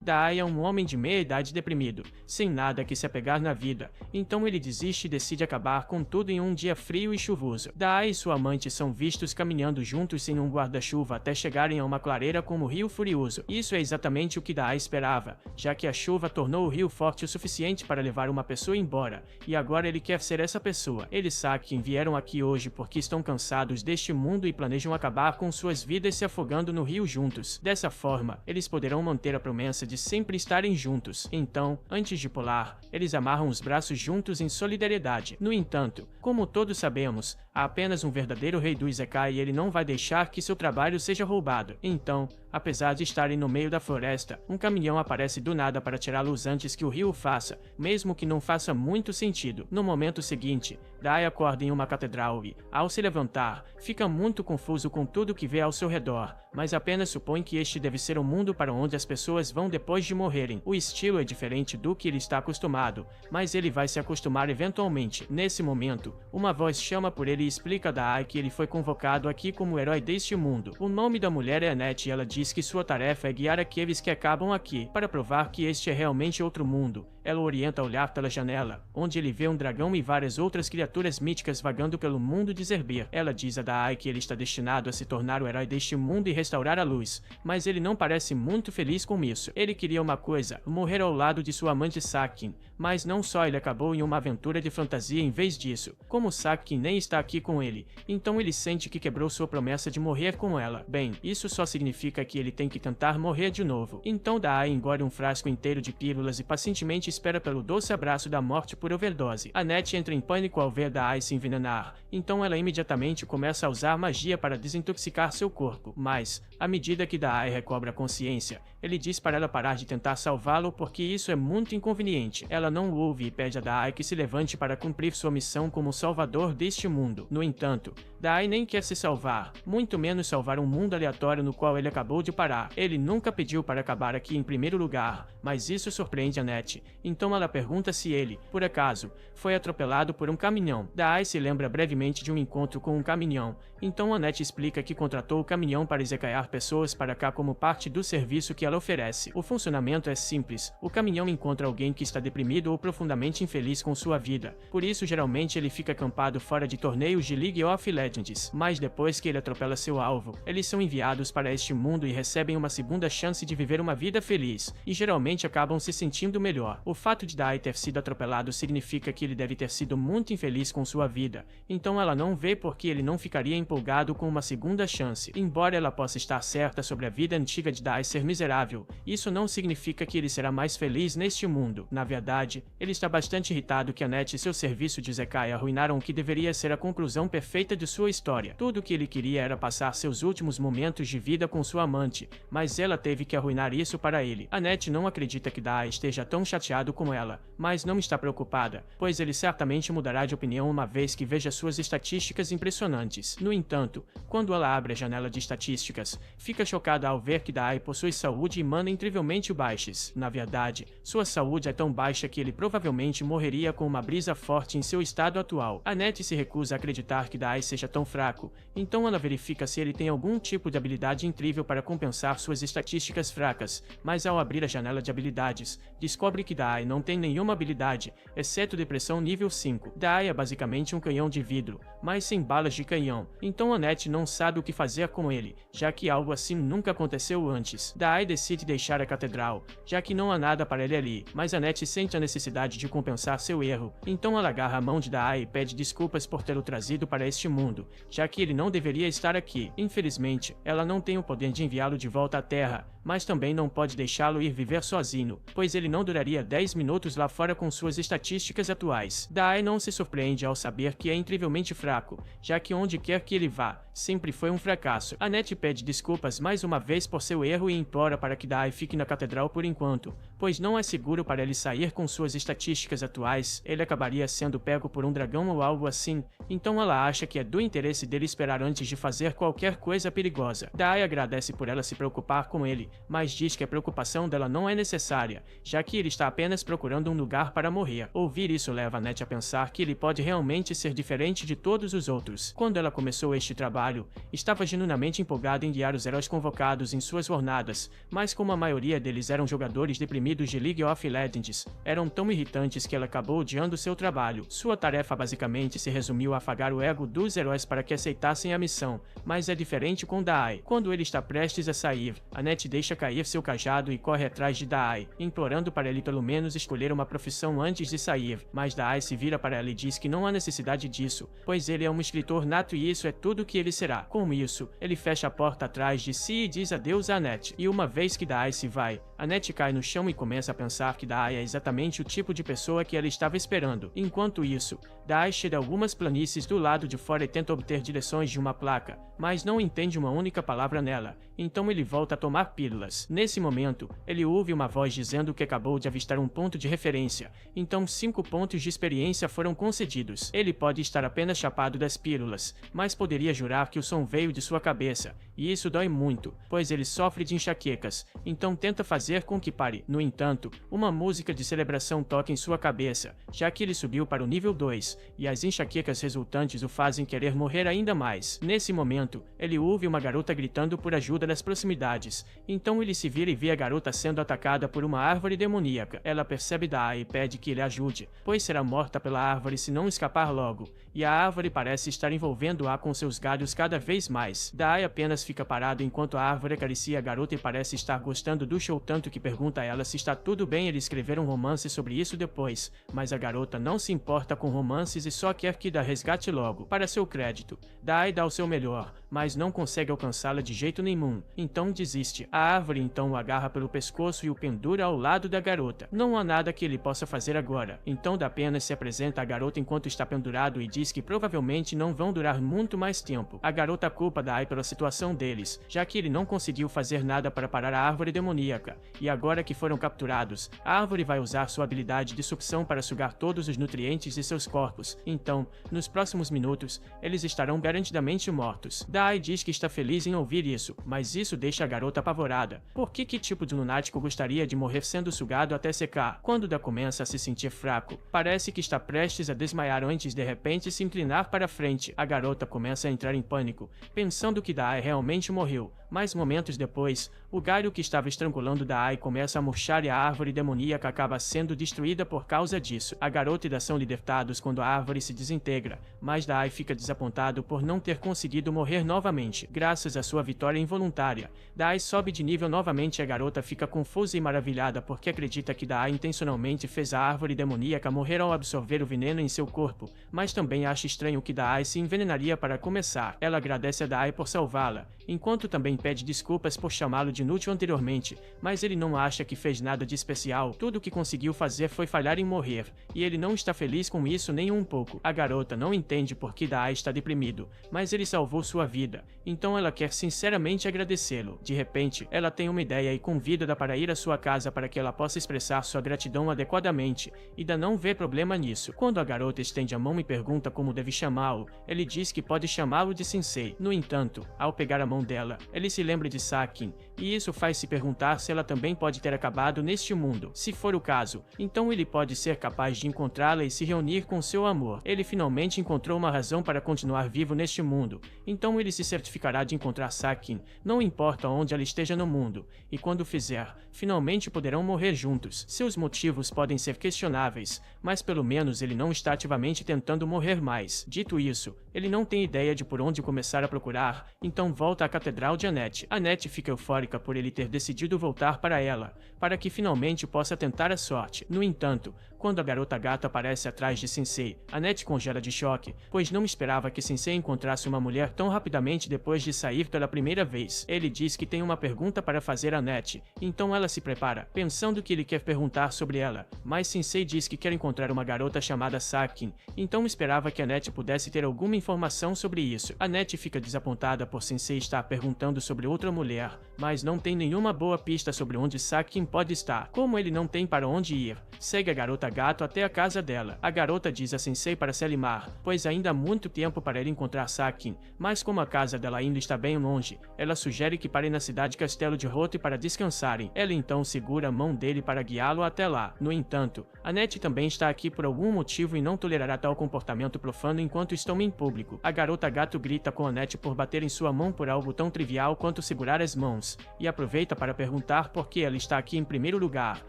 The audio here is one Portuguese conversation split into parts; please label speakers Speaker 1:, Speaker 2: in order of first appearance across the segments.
Speaker 1: Dai é um homem de meia idade deprimido, sem nada que se apegar na vida, então ele desiste e decide acabar com tudo em um dia frio e chuvoso. Dai e sua amante são vistos caminhando juntos sem um guarda-chuva até chegarem a uma clareira como o Rio Furioso. Isso é exatamente o que Dai esperava, já que a chuva tornou o rio forte o suficiente para levar uma pessoa embora, e agora ele quer ser essa pessoa. Eles Sakin vieram aqui hoje porque estão cansados deste mundo e planejam acabar com suas vidas se afogando no rio juntos. Dessa forma, eles poderão manter a promessa de sempre estarem juntos. Então, antes de pular, eles amarram os braços juntos em solidariedade. No entanto, como todos sabemos, há apenas um verdadeiro rei do Isekai e ele não vai deixar que seu trabalho seja roubado. Então, apesar de estarem no meio da floresta, um caminhão aparece do nada para tirá-los antes que o rio o faça, mesmo que não faça muito sentido. No momento seguinte, Dai acorda em uma catedral e, ao se levantar, fica muito confuso com tudo que vê ao seu redor, mas apenas supõe que este deve ser o mundo para onde as pessoas vão depois de morrerem. O estilo é diferente do que ele está acostumado, mas ele vai se acostumar eventualmente. Nesse momento, uma voz chama por ele e explica a Dai que ele foi convocado aqui como herói deste mundo. O nome da mulher é Annette e ela diz que sua tarefa é guiar aqueles que acabam aqui, para provar que este é realmente outro mundo. Ela orienta a olhar pela janela, onde ele vê um dragão e várias outras criaturas míticas vagando pelo mundo de Zerbir. Ela diz a Dai que ele está destinado a se tornar o herói deste mundo e restaurar a luz, mas ele não parece muito feliz com isso. Ele queria uma coisa, morrer ao lado de sua amante Sakin, mas não só, ele acabou em uma aventura de fantasia em vez disso. Como Sakin nem está aqui com ele, então ele sente que quebrou sua promessa de morrer com ela. Bem, isso só significa que ele tem que tentar morrer de novo. Então Dai engole um frasco inteiro de pílulas e pacientemente espera pelo doce abraço da morte por overdose. Annette entra em pânico ao ver Dai se envenenar, então ela imediatamente começa a usar magia para desintoxicar seu corpo. Mas, à medida que Dai recobra a consciência, ele diz para ela parar de tentar salvá-lo porque isso é muito inconveniente. Ela não o ouve e pede a Dai que se levante para cumprir sua missão como salvador deste mundo. No entanto, Dai nem quer se salvar, muito menos salvar um mundo aleatório no qual ele acabou de parar. Ele nunca pediu para acabar aqui em primeiro lugar, mas isso surpreende Annette. Então ela pergunta se ele, por acaso, foi atropelado por um caminhão. Dai se lembra brevemente de um encontro com um caminhão, então Annette explica que contratou o caminhão para izekaiar pessoas para cá como parte do serviço que ela oferece. O funcionamento é simples, o caminhão encontra alguém que está deprimido ou profundamente infeliz com sua vida, por isso geralmente ele fica acampado fora de torneios de League of Legends, mas depois que ele atropela seu alvo, eles são enviados para este mundo e recebem uma segunda chance de viver uma vida feliz, e geralmente acabam se sentindo melhor. O fato de Dai ter sido atropelado significa que ele deve ter sido muito infeliz com sua vida, então ela não vê por que ele não ficaria empolgado com uma segunda chance. Embora ela possa estar certa sobre a vida antiga de Dai ser miserável, isso não significa que ele será mais feliz neste mundo. Na verdade, ele está bastante irritado que Annette e seu serviço de Isekai arruinaram o que deveria ser a conclusão perfeita de sua história. Tudo o que ele queria era passar seus últimos momentos de vida com sua amante, mas ela teve que arruinar isso para ele. Annette não acredita que Dai esteja tão chateado como ela, mas não está preocupada, pois ele certamente mudará de opinião uma vez que veja suas estatísticas impressionantes. No entanto, quando ela abre a janela de estatísticas, fica chocada ao ver que Dai possui saúde e mana incrivelmente baixas. Na verdade, sua saúde é tão baixa que ele provavelmente morreria com uma brisa forte em seu estado atual. Annette se recusa a acreditar que Dai seja tão fraco, então ela verifica se ele tem algum tipo de habilidade incrível para compensar suas estatísticas fracas, mas ao abrir a janela de habilidades, descobre que Dai não tem nenhuma habilidade, exceto depressão nível 5. Dai é basicamente um canhão de vidro, mas sem balas de canhão, então Annette não sabe o que fazer com ele, já que algo assim nunca aconteceu antes. Dai decide deixar a catedral, já que não há nada para ele ali, mas Annette sente a necessidade de compensar seu erro, então ela agarra a mão de Dai e pede desculpas por tê-lo trazido para este mundo, já que ele não deveria estar aqui. Infelizmente, ela não tem o poder de enviá-lo de volta à Terra, mas também não pode deixá-lo ir viver sozinho, pois ele não duraria 10 minutos lá fora com suas estatísticas atuais. Dai não se surpreende ao saber que é incrivelmente fraco, já que onde quer que ele vá, sempre foi um fracasso. Annette pede desculpas mais uma vez por seu erro e implora para que Dai fique na catedral por enquanto, pois não é seguro para ele sair com suas estatísticas atuais, ele acabaria sendo pego por um dragão ou algo assim, então ela acha que é do interesse dele esperar antes de fazer qualquer coisa perigosa. Dai agradece por ela se preocupar com ele, mas diz que a preocupação dela não é necessária, já que ele está apenas procurando um lugar para morrer. Ouvir isso leva Annette a pensar que ele pode realmente ser diferente de todos os outros. Quando ela começou este trabalho, estava genuinamente empolgada em guiar os heróis convocados em suas jornadas, mas como a maioria deles eram jogadores deprimidos de League of Legends, eram tão irritantes que ela acabou odiando seu trabalho. Sua tarefa basicamente se resumiu a afagar o ego dos heróis para que aceitassem a missão, mas é diferente com Dai. Quando ele está prestes a sair, Annette deixa cair seu cajado e corre atrás de Dai, implorando para ele pelo menos escolher uma profissão antes de sair, mas Dai se vira para ela e diz que não há necessidade disso, pois ele é um escritor nato e isso é tudo que ele será. Com isso, ele fecha a porta atrás de si e diz adeus a Annette, e uma vez que Dai se vai, Annette cai no chão e começa a pensar que Dai é exatamente o tipo de pessoa que ela estava esperando. Enquanto isso, Dai chega a algumas planícies do lado de fora e tenta obter direções de uma placa, mas não entende uma única palavra nela, então ele volta a tomar pílulas. Nesse momento, ele ouve uma voz dizendo que acabou de avistar um ponto de referência, então 5 pontos de experiência foram concedidos. Ele pode estar apenas chapado das pílulas, mas poderia jurar que o som veio de sua cabeça, e isso dói muito, pois ele sofre de enxaquecas, então tenta fazer com que pare. No entanto, uma música de celebração toca em sua cabeça, já que ele subiu para o nível 2, e as enxaquecas resultantes o fazem querer morrer ainda mais. Nesse momento, ele ouve uma garota gritando por ajuda nas proximidades, então ele se vira e vê a garota sendo atacada por uma árvore demoníaca. Ela percebe Dai e pede que ele ajude, pois será morta pela árvore se não escapar logo, e a árvore parece estar envolvendo-a com seus galhos cada vez mais. Dai apenas fica parado enquanto a árvore acaricia a garota e parece estar gostando do show tanto que pergunta a ela se está tudo bem ele escrever um romance sobre isso depois, mas a garota não se importa com romances e só quer que Dai resgate logo. Para seu crédito, Dai dá o seu melhor, mas não consegue alcançá-la de jeito nenhum, então desiste. A árvore então o agarra pelo pescoço e o pendura ao lado da garota. Não há nada que ele possa fazer agora, então Dai apenas se apresenta à garota enquanto está pendurado e diz que provavelmente não vão durar muito mais tempo. A garota culpa Dai pela situação deles, já que ele não conseguiu fazer nada para parar a árvore demoníaca, e agora que foram capturados, a árvore vai usar sua habilidade de sucção para sugar todos os nutrientes de seus corpos, então, nos próximos minutos, eles estarão garantidamente mortos. Dai diz que está feliz em ouvir isso, mas isso deixa a garota apavorada. Por que tipo de lunático gostaria de morrer sendo sugado até secar? Quando Dai começa a se sentir fraco, parece que está prestes a desmaiar antes de repente se inclinar para frente. A garota começa a entrar em pânico, pensando que Dai realmente morreu, mas momentos depois, o galho que estava estrangulando Dai começa a murchar e a árvore demoníaca acaba sendo destruída por causa disso. A garota e Dai são libertados quando a árvore se desintegra, mas Dai fica desapontado por não ter conseguido morrer novamente. Graças à sua vitória involuntária, Dai sobe de nível novamente e a garota fica confusa e maravilhada porque acredita que Dai intencionalmente fez a árvore demoníaca morrer ao absorver o veneno em seu corpo, mas também acha estranho que Dai se envenenaria para começar. Ela agradece a Dai por salvá-la, enquanto também pede desculpas por chamá-lo de inútil anteriormente, mas ele não acha que fez nada de especial. Tudo o que conseguiu fazer foi falhar em morrer, e ele não está feliz com isso nem um pouco. A garota não entende por que Dai está deprimido, mas ele salvou sua vida, então ela quer sinceramente agradecê-lo. De repente, ela tem uma ideia e convida Dai para ir à sua casa para que ela possa expressar sua gratidão adequadamente, e Dai não vê problema nisso. Quando a garota estende a mão e pergunta como deve chamá-lo, ele diz que pode chamá-lo de Sensei. No entanto, ao pegar a mão dela, ele se lembra de Sakin, e isso faz se perguntar se ela também pode ter acabado neste mundo. Se for o caso, então ele pode ser capaz de encontrá-la e se reunir com seu amor. Ele finalmente encontrou uma razão para continuar vivo neste mundo, então ele se certificará de encontrar Sakin, não importa onde ela esteja no mundo, e quando fizer, finalmente poderão morrer juntos. Seus motivos podem ser questionáveis, mas pelo menos ele não está ativamente tentando morrer mais. Dito isso, ele não tem ideia de por onde começar a procurar, então volta à Catedral de Annette. Annette fica eufórica por ele ter decidido voltar para ela, para que finalmente possa tentar a sorte. No entanto, quando a garota gata aparece atrás de Sensei, Annette congela de choque, pois não esperava que Sensei encontrasse uma mulher tão rapidamente depois de sair pela primeira vez. Ele diz que tem uma pergunta para fazer a Annette, então ela se prepara, pensando que ele quer perguntar sobre ela, mas Sensei diz que quer encontrar uma garota chamada Sakin, então esperava que Annette pudesse ter alguma informação sobre isso. Annette fica desapontada por Sensei estar perguntando sobre sobre outra mulher, mas não tem nenhuma boa pista sobre onde Sakin pode estar. Como ele não tem para onde ir, segue a garota gato até a casa dela. A garota diz a Sensei para se animar, pois ainda há muito tempo para ele encontrar Sakin, mas como a casa dela ainda está bem longe, ela sugere que parem na cidade Castelo de Hote para descansarem. Ela então segura a mão dele para guiá-lo até lá. No entanto, Annette também está aqui por algum motivo e não tolerará tal comportamento profano enquanto estão em público. A garota gato grita com Annette por bater em sua mão por algo tão trivial quanto segurar as mãos, e aproveita para perguntar por que ela está aqui em primeiro lugar,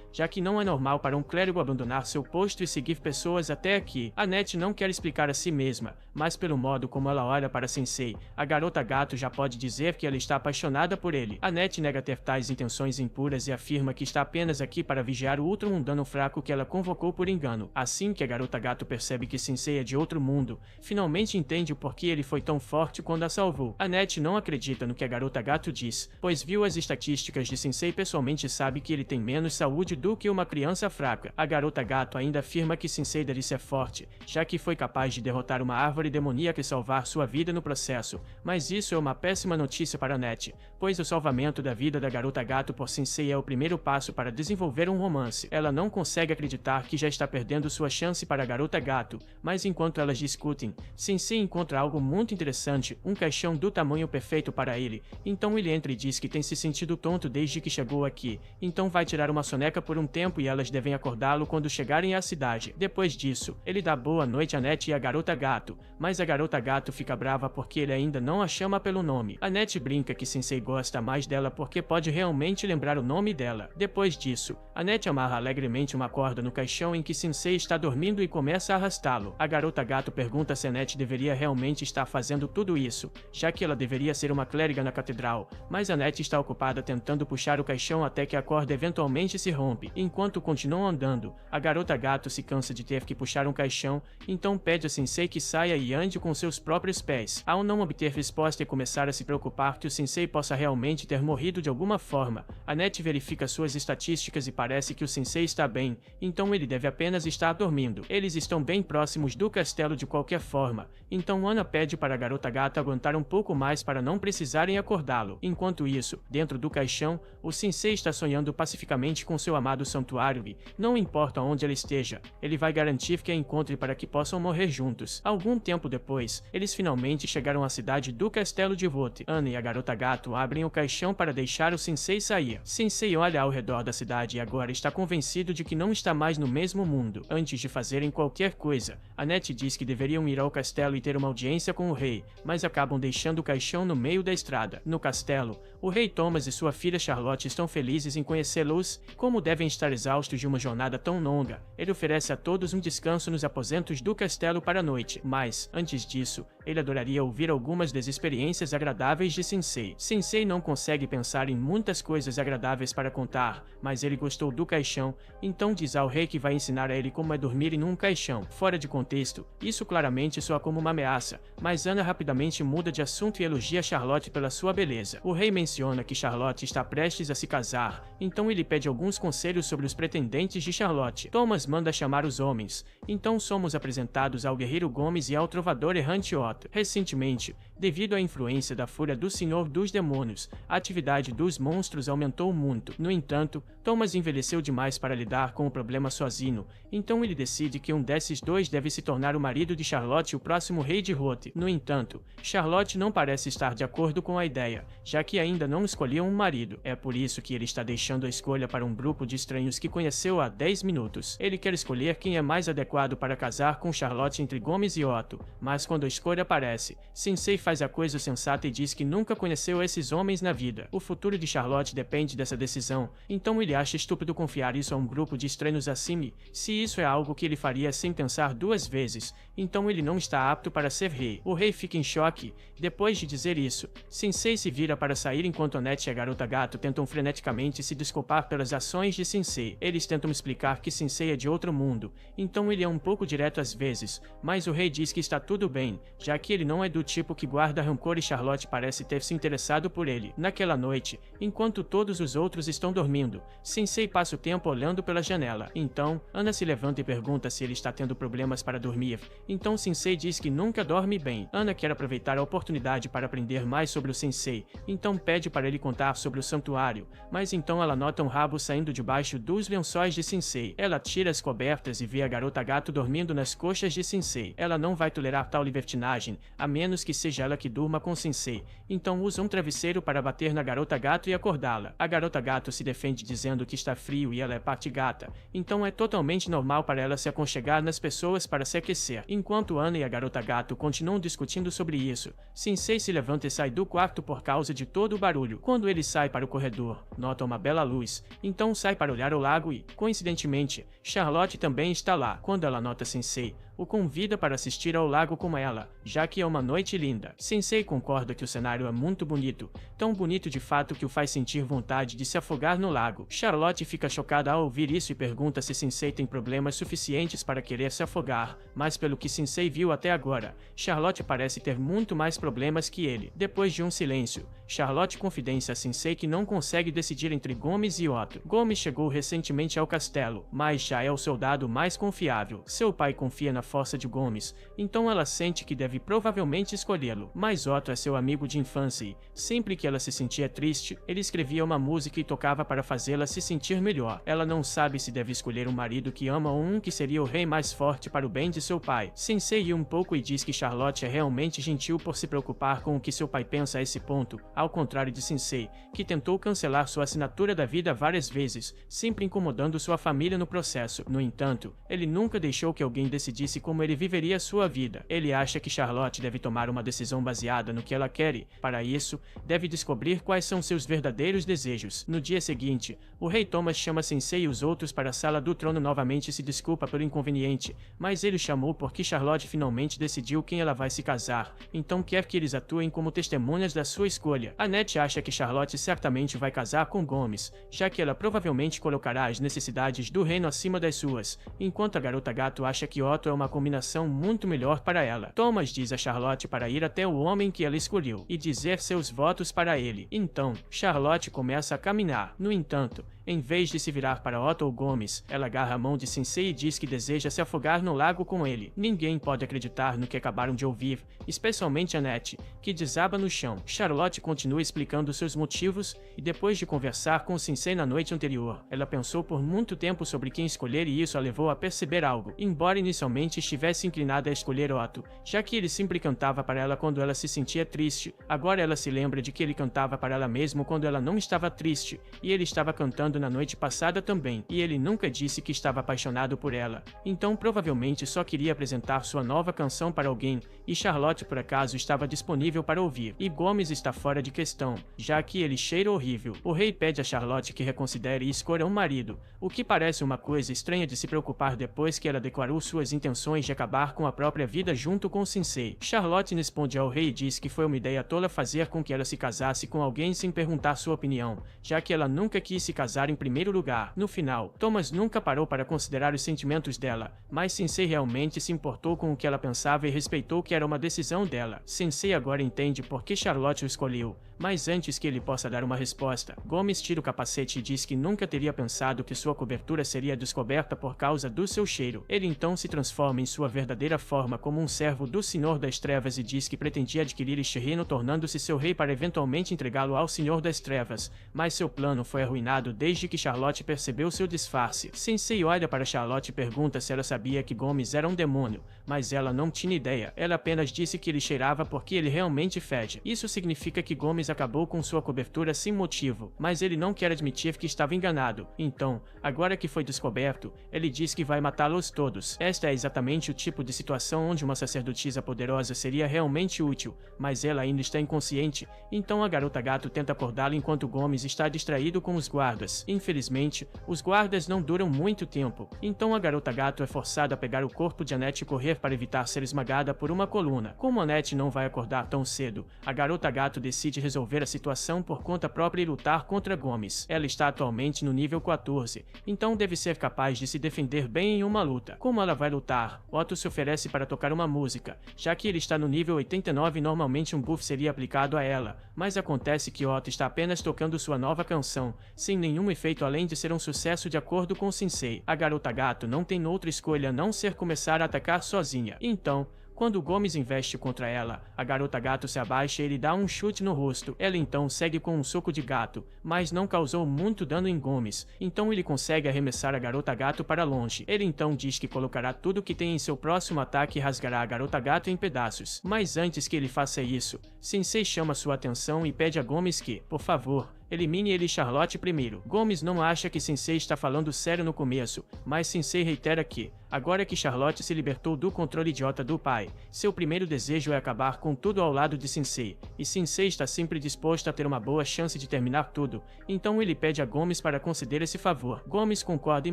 Speaker 1: já que não é normal para um clérigo abandonar seu posto e seguir pessoas até aqui. Annette não quer explicar a si mesma, mas pelo modo como ela olha para Sensei, a garota gato já pode dizer que ela está apaixonada por ele. Annette nega ter tais intenções impuras e afirma que está apenas aqui para vigiar o ultramundano fraco que ela convocou por engano. Assim que a garota gato percebe que Sensei é de outro mundo, finalmente entende o porquê ele foi tão forte quando a salvou. Annette não acredita no que a garota gato diz, pois viu as estatísticas de Sensei e pessoalmente sabe que ele tem menos saúde do que uma criança fraca. A garota gato ainda afirma que Sensei deve ser forte, já que foi capaz de derrotar uma árvore demoníaca e salvar sua vida no processo, mas isso é uma péssima notícia para Annette, pois o salvamento da vida da garota gato por Sensei é o primeiro passo para desenvolver um romance. Ela não consegue acreditar que já está perdendo sua chance para a garota gato, mas enquanto elas discutem, Sensei encontra algo muito interessante, um caixão do tamanho perfeito para ele. Então ele entra e diz que tem se sentido tonto desde que chegou aqui, então vai tirar uma soneca por um tempo e elas devem acordá-lo quando chegarem à cidade. Depois disso, ele dá boa noite a Annette e a garota gato, mas a garota gato fica brava porque ele ainda não a chama pelo nome. Annette brinca que Sensei gosta mais dela porque pode realmente lembrar o nome dela. Depois disso, Annette amarra alegremente uma corda no caixão em que Sensei está dormindo e começa a arrastá-lo. A garota gato pergunta se Annette deveria realmente estar fazendo tudo isso, já que ela deveria ser uma clériga na catedral, mas Annette está ocupada tentando puxar o caixão até que a corda eventualmente se rompe. Enquanto continuam andando, a garota gato se cansa de ter que puxar um caixão, então pede a Sensei que saia e ande com seus próprios pés. Ao não obter resposta e começar a se preocupar que o Sensei possa realmente ter morrido de alguma forma, Annette verifica suas estatísticas e parece que o Sensei está bem, então ele deve apenas estar dormindo. Eles estão bem próximos do castelo de qualquer forma, então Anna pede para a garota gata aguentar um pouco mais para não precisarem acordá-lo. Enquanto isso, dentro do caixão, o Sensei está sonhando pacificamente com seu amado santuário e, não importa onde ela esteja, ele vai garantir que a encontre para que possam morrer juntos. Algum tempo depois, eles finalmente chegaram à cidade do Castelo de Vote. Anna e a garota gato abrem o caixão para deixar o Sensei sair. Sensei olha ao redor da cidade e agora está convencido de que não está mais no mesmo mundo. Antes de fazerem qualquer coisa, Annette diz que deveriam ir ao castelo e ter uma audiência com o rei, mas acabam deixando o caixão no meio da estrada. No castelo, o rei Thomas e sua filha Charlotte estão felizes em conhecê-los. Como devem estar exaustos de uma jornada tão longa, ele oferece a todos um descanso nos aposentos do castelo para a noite, mas, antes disso, ele adoraria ouvir algumas das experiências agradáveis de Sensei. Sensei não consegue pensar em muitas coisas agradáveis para contar, mas ele gostou do caixão, então diz ao rei que vai ensinar a ele como é dormir em um caixão. Fora de contexto, isso claramente soa como uma ameaça, mas Anna rapidamente muda de assunto e elogia Charlotte pela sua beleza. O rei menciona que Charlotte está prestes a se casar, então ele pede alguns conselhos sobre os pretendentes de Charlotte. Thomas manda chamar os homens, então somos apresentados ao guerreiro Gomes e ao trovador errante Otto. Recentemente, devido à influência da fúria do Senhor dos Demônios, a atividade dos monstros aumentou muito. No entanto, Thomas envelheceu demais para lidar com o problema sozinho, então ele decide que um desses dois deve se tornar o marido de Charlotte e o próximo rei de Hote. No entanto, Charlotte não parece estar de acordo com a ideia, já que ainda não escolheu um marido. É por isso que ele está deixando a escolha para um grupo de estranhos que conheceu há 10 minutos. Ele quer escolher quem é mais adequado para casar com Charlotte entre Gomes e Otto, mas quando a escolha aparece, Sensei faz a coisa sensata e diz que nunca conheceu esses homens na vida. O futuro de Charlotte depende dessa decisão, então ele acha estúpido confiar isso a um grupo de estranhos assim. Se isso é algo que ele faria sem pensar duas vezes, então ele não está apto para ser rei. O rei fica em choque. Depois de dizer isso, Sensei se vira para sair enquanto Annette e a garota gato tentam freneticamente se desculpar pelas ações de Sensei. Eles tentam explicar que Sensei é de outro mundo, então ele é um pouco direto às vezes, mas o rei diz que está tudo bem, já que ele não é do tipo que guarda rancor e Charlotte parece ter se interessado por ele. Naquela noite, enquanto todos os outros estão dormindo, Sensei passa o tempo olhando pela janela. Então, Ana se levanta e pergunta se ele está tendo problemas para dormir. Então Sensei diz que nunca dorme bem. Ana quer aproveitar a oportunidade para aprender mais sobre o Sensei, então pede para ele contar sobre o santuário, mas então ela nota um rabo saindo debaixo dos lençóis de Sensei. Ela tira as cobertas e vê a garota gato dormindo nas coxas de Sensei. Ela não vai tolerar tal libertinagem, a menos que seja ela que durma com Sensei, então usa um travesseiro para bater na garota gato e acordá-la. A garota gato se defende dizendo que está frio e ela é parte gata, então é totalmente normal para ela se aconchegar nas pessoas para se aquecer. Enquanto Ana e a garota gato continuam discutindo sobre isso, Sensei se levanta e sai do quarto por causa de todo o barulho. Quando ele sai para o corredor, nota uma bela luz, então sai para olhar o lago e, coincidentemente, Charlotte também está lá. Quando ela nota Sensei, o convida para assistir ao lago com ela, já que é uma noite linda. Sensei concorda que o cenário é muito bonito, tão bonito de fato que o faz sentir vontade de se afogar no lago. Charlotte fica chocada ao ouvir isso e pergunta se Sensei tem problemas suficientes para querer se afogar, mas pelo que Sensei viu até agora, Charlotte parece ter muito mais problemas que ele. Depois de um silêncio, Charlotte confidencia a Sensei que não consegue decidir entre Gomes e Otto. Gomes chegou recentemente ao castelo, mas já é o soldado mais confiável. Seu pai confia na força de Gomes, então ela sente que deve provavelmente escolhê-lo. Mas Otto é seu amigo de infância e, sempre que ela se sentia triste, ele escrevia uma música e tocava para fazê-la se sentir melhor. Ela não sabe se deve escolher um marido que ama ou um que seria o rei mais forte para o bem de seu pai. Sensei ri um pouco e diz que Charlotte é realmente gentil por se preocupar com o que seu pai pensa a esse ponto, ao contrário de Sensei, que tentou cancelar sua assinatura da vida várias vezes, sempre incomodando sua família no processo. No entanto, ele nunca deixou que alguém decidisse como ele viveria sua vida. Ele acha que Charlotte deve tomar uma decisão baseada no que ela quer e, para isso, deve descobrir quais são seus verdadeiros desejos. No dia seguinte, o rei Thomas chama Sensei e os outros para a sala do trono novamente e se desculpa pelo inconveniente, mas ele chamou porque Charlotte finalmente decidiu quem ela vai se casar, então quer que eles atuem como testemunhas da sua escolha. Annette acha que Charlotte certamente vai casar com Gomes, já que ela provavelmente colocará as necessidades do reino acima das suas, enquanto a garota gato acha que Otto é uma combinação muito melhor para ela. Thomas diz a Charlotte para ir até o homem que ela escolheu e dizer seus votos para ele. Então, Charlotte começa a caminhar. No entanto, em vez de se virar para Otto ou Gomes, ela agarra a mão de Sensei e diz que deseja se afogar no lago com ele. Ninguém pode acreditar no que acabaram de ouvir, especialmente Annette, que desaba no chão. Charlotte continua explicando seus motivos e depois de conversar com Sensei na noite anterior, ela pensou por muito tempo sobre quem escolher e isso a levou a perceber algo. Embora inicialmente estivesse inclinada a escolher Otto, já que ele sempre cantava para ela quando ela se sentia triste, agora ela se lembra de que ele cantava para ela mesmo quando ela não estava triste, e ele estava cantando na noite passada também, e ele nunca disse que estava apaixonado por ela, então provavelmente só queria apresentar sua nova canção para alguém, e Charlotte por acaso estava disponível para ouvir, e Gomes está fora de questão, já que ele cheira horrível. O rei pede a Charlotte que reconsidere e escolha um marido, o que parece uma coisa estranha de se preocupar depois que ela declarou suas intenções de acabar com a própria vida junto com Sensei. Charlotte responde ao rei e diz que foi uma ideia tola fazer com que ela se casasse com alguém sem perguntar sua opinião, já que ela nunca quis se casar em primeiro lugar. No final, Thomas nunca parou para considerar os sentimentos dela, mas Sensei realmente se importou com o que ela pensava e respeitou que era uma decisão dela. Sensei agora entende por que Charlotte o escolheu, mas antes que ele possa dar uma resposta, Gomes tira o capacete e diz que nunca teria pensado que sua cobertura seria descoberta por causa do seu cheiro. Ele então se transforma em sua verdadeira forma como um servo do Senhor das Trevas e diz que pretendia adquirir este reino tornando-se seu rei para eventualmente entregá-lo ao Senhor das Trevas, mas seu plano foi arruinado desde que Charlotte percebeu seu disfarce. Sensei olha para Charlotte e pergunta se ela sabia que Gomes era um demônio, mas ela não tinha ideia. Ela apenas disse que ele cheirava porque ele realmente fede. Isso significa que Gomes acabou com sua cobertura sem motivo, mas ele não quer admitir que estava enganado. Então, agora que foi descoberto, ele diz que vai matá-los todos. Esta é exatamente o tipo de situação onde uma sacerdotisa poderosa seria realmente útil, mas ela ainda está inconsciente, então a garota gato tenta acordá-la enquanto Gomes está distraído com os guardas. Infelizmente, os guardas não duram muito tempo, então a garota gato é forçada a pegar o corpo de Annette e correr para evitar ser esmagada por uma coluna. Como Annette não vai acordar tão cedo, a garota gato decide resolver resolver a situação por conta própria e lutar contra Gomes. Ela está atualmente no nível 14, então deve ser capaz de se defender bem em uma luta. Como ela vai lutar? Otto se oferece para tocar uma música, já que ele está no nível 89 e normalmente um buff seria aplicado a ela, mas acontece que Otto está apenas tocando sua nova canção, sem nenhum efeito além de ser um sucesso de acordo com Sensei. A garota gato não tem outra escolha a não ser começar a atacar sozinha. Então, quando Gomes investe contra ela, a garota gato se abaixa e ele dá um chute no rosto. Ela então segue com um soco de gato, mas não causou muito dano em Gomes, então ele consegue arremessar a garota gato para longe. Ele então diz que colocará tudo que tem em seu próximo ataque e rasgará a garota gato em pedaços. Mas antes que ele faça isso, Sensei chama sua atenção e pede a Gomes que, por favor, elimine ele e Charlotte primeiro. Gomes não acha que Sensei está falando sério no começo, mas Sensei reitera que, agora que Charlotte se libertou do controle idiota do pai, seu primeiro desejo é acabar com tudo ao lado de Sensei, e Sensei está sempre disposto a ter uma boa chance de terminar tudo, então ele pede a Gomes para conceder esse favor. Gomes concorda em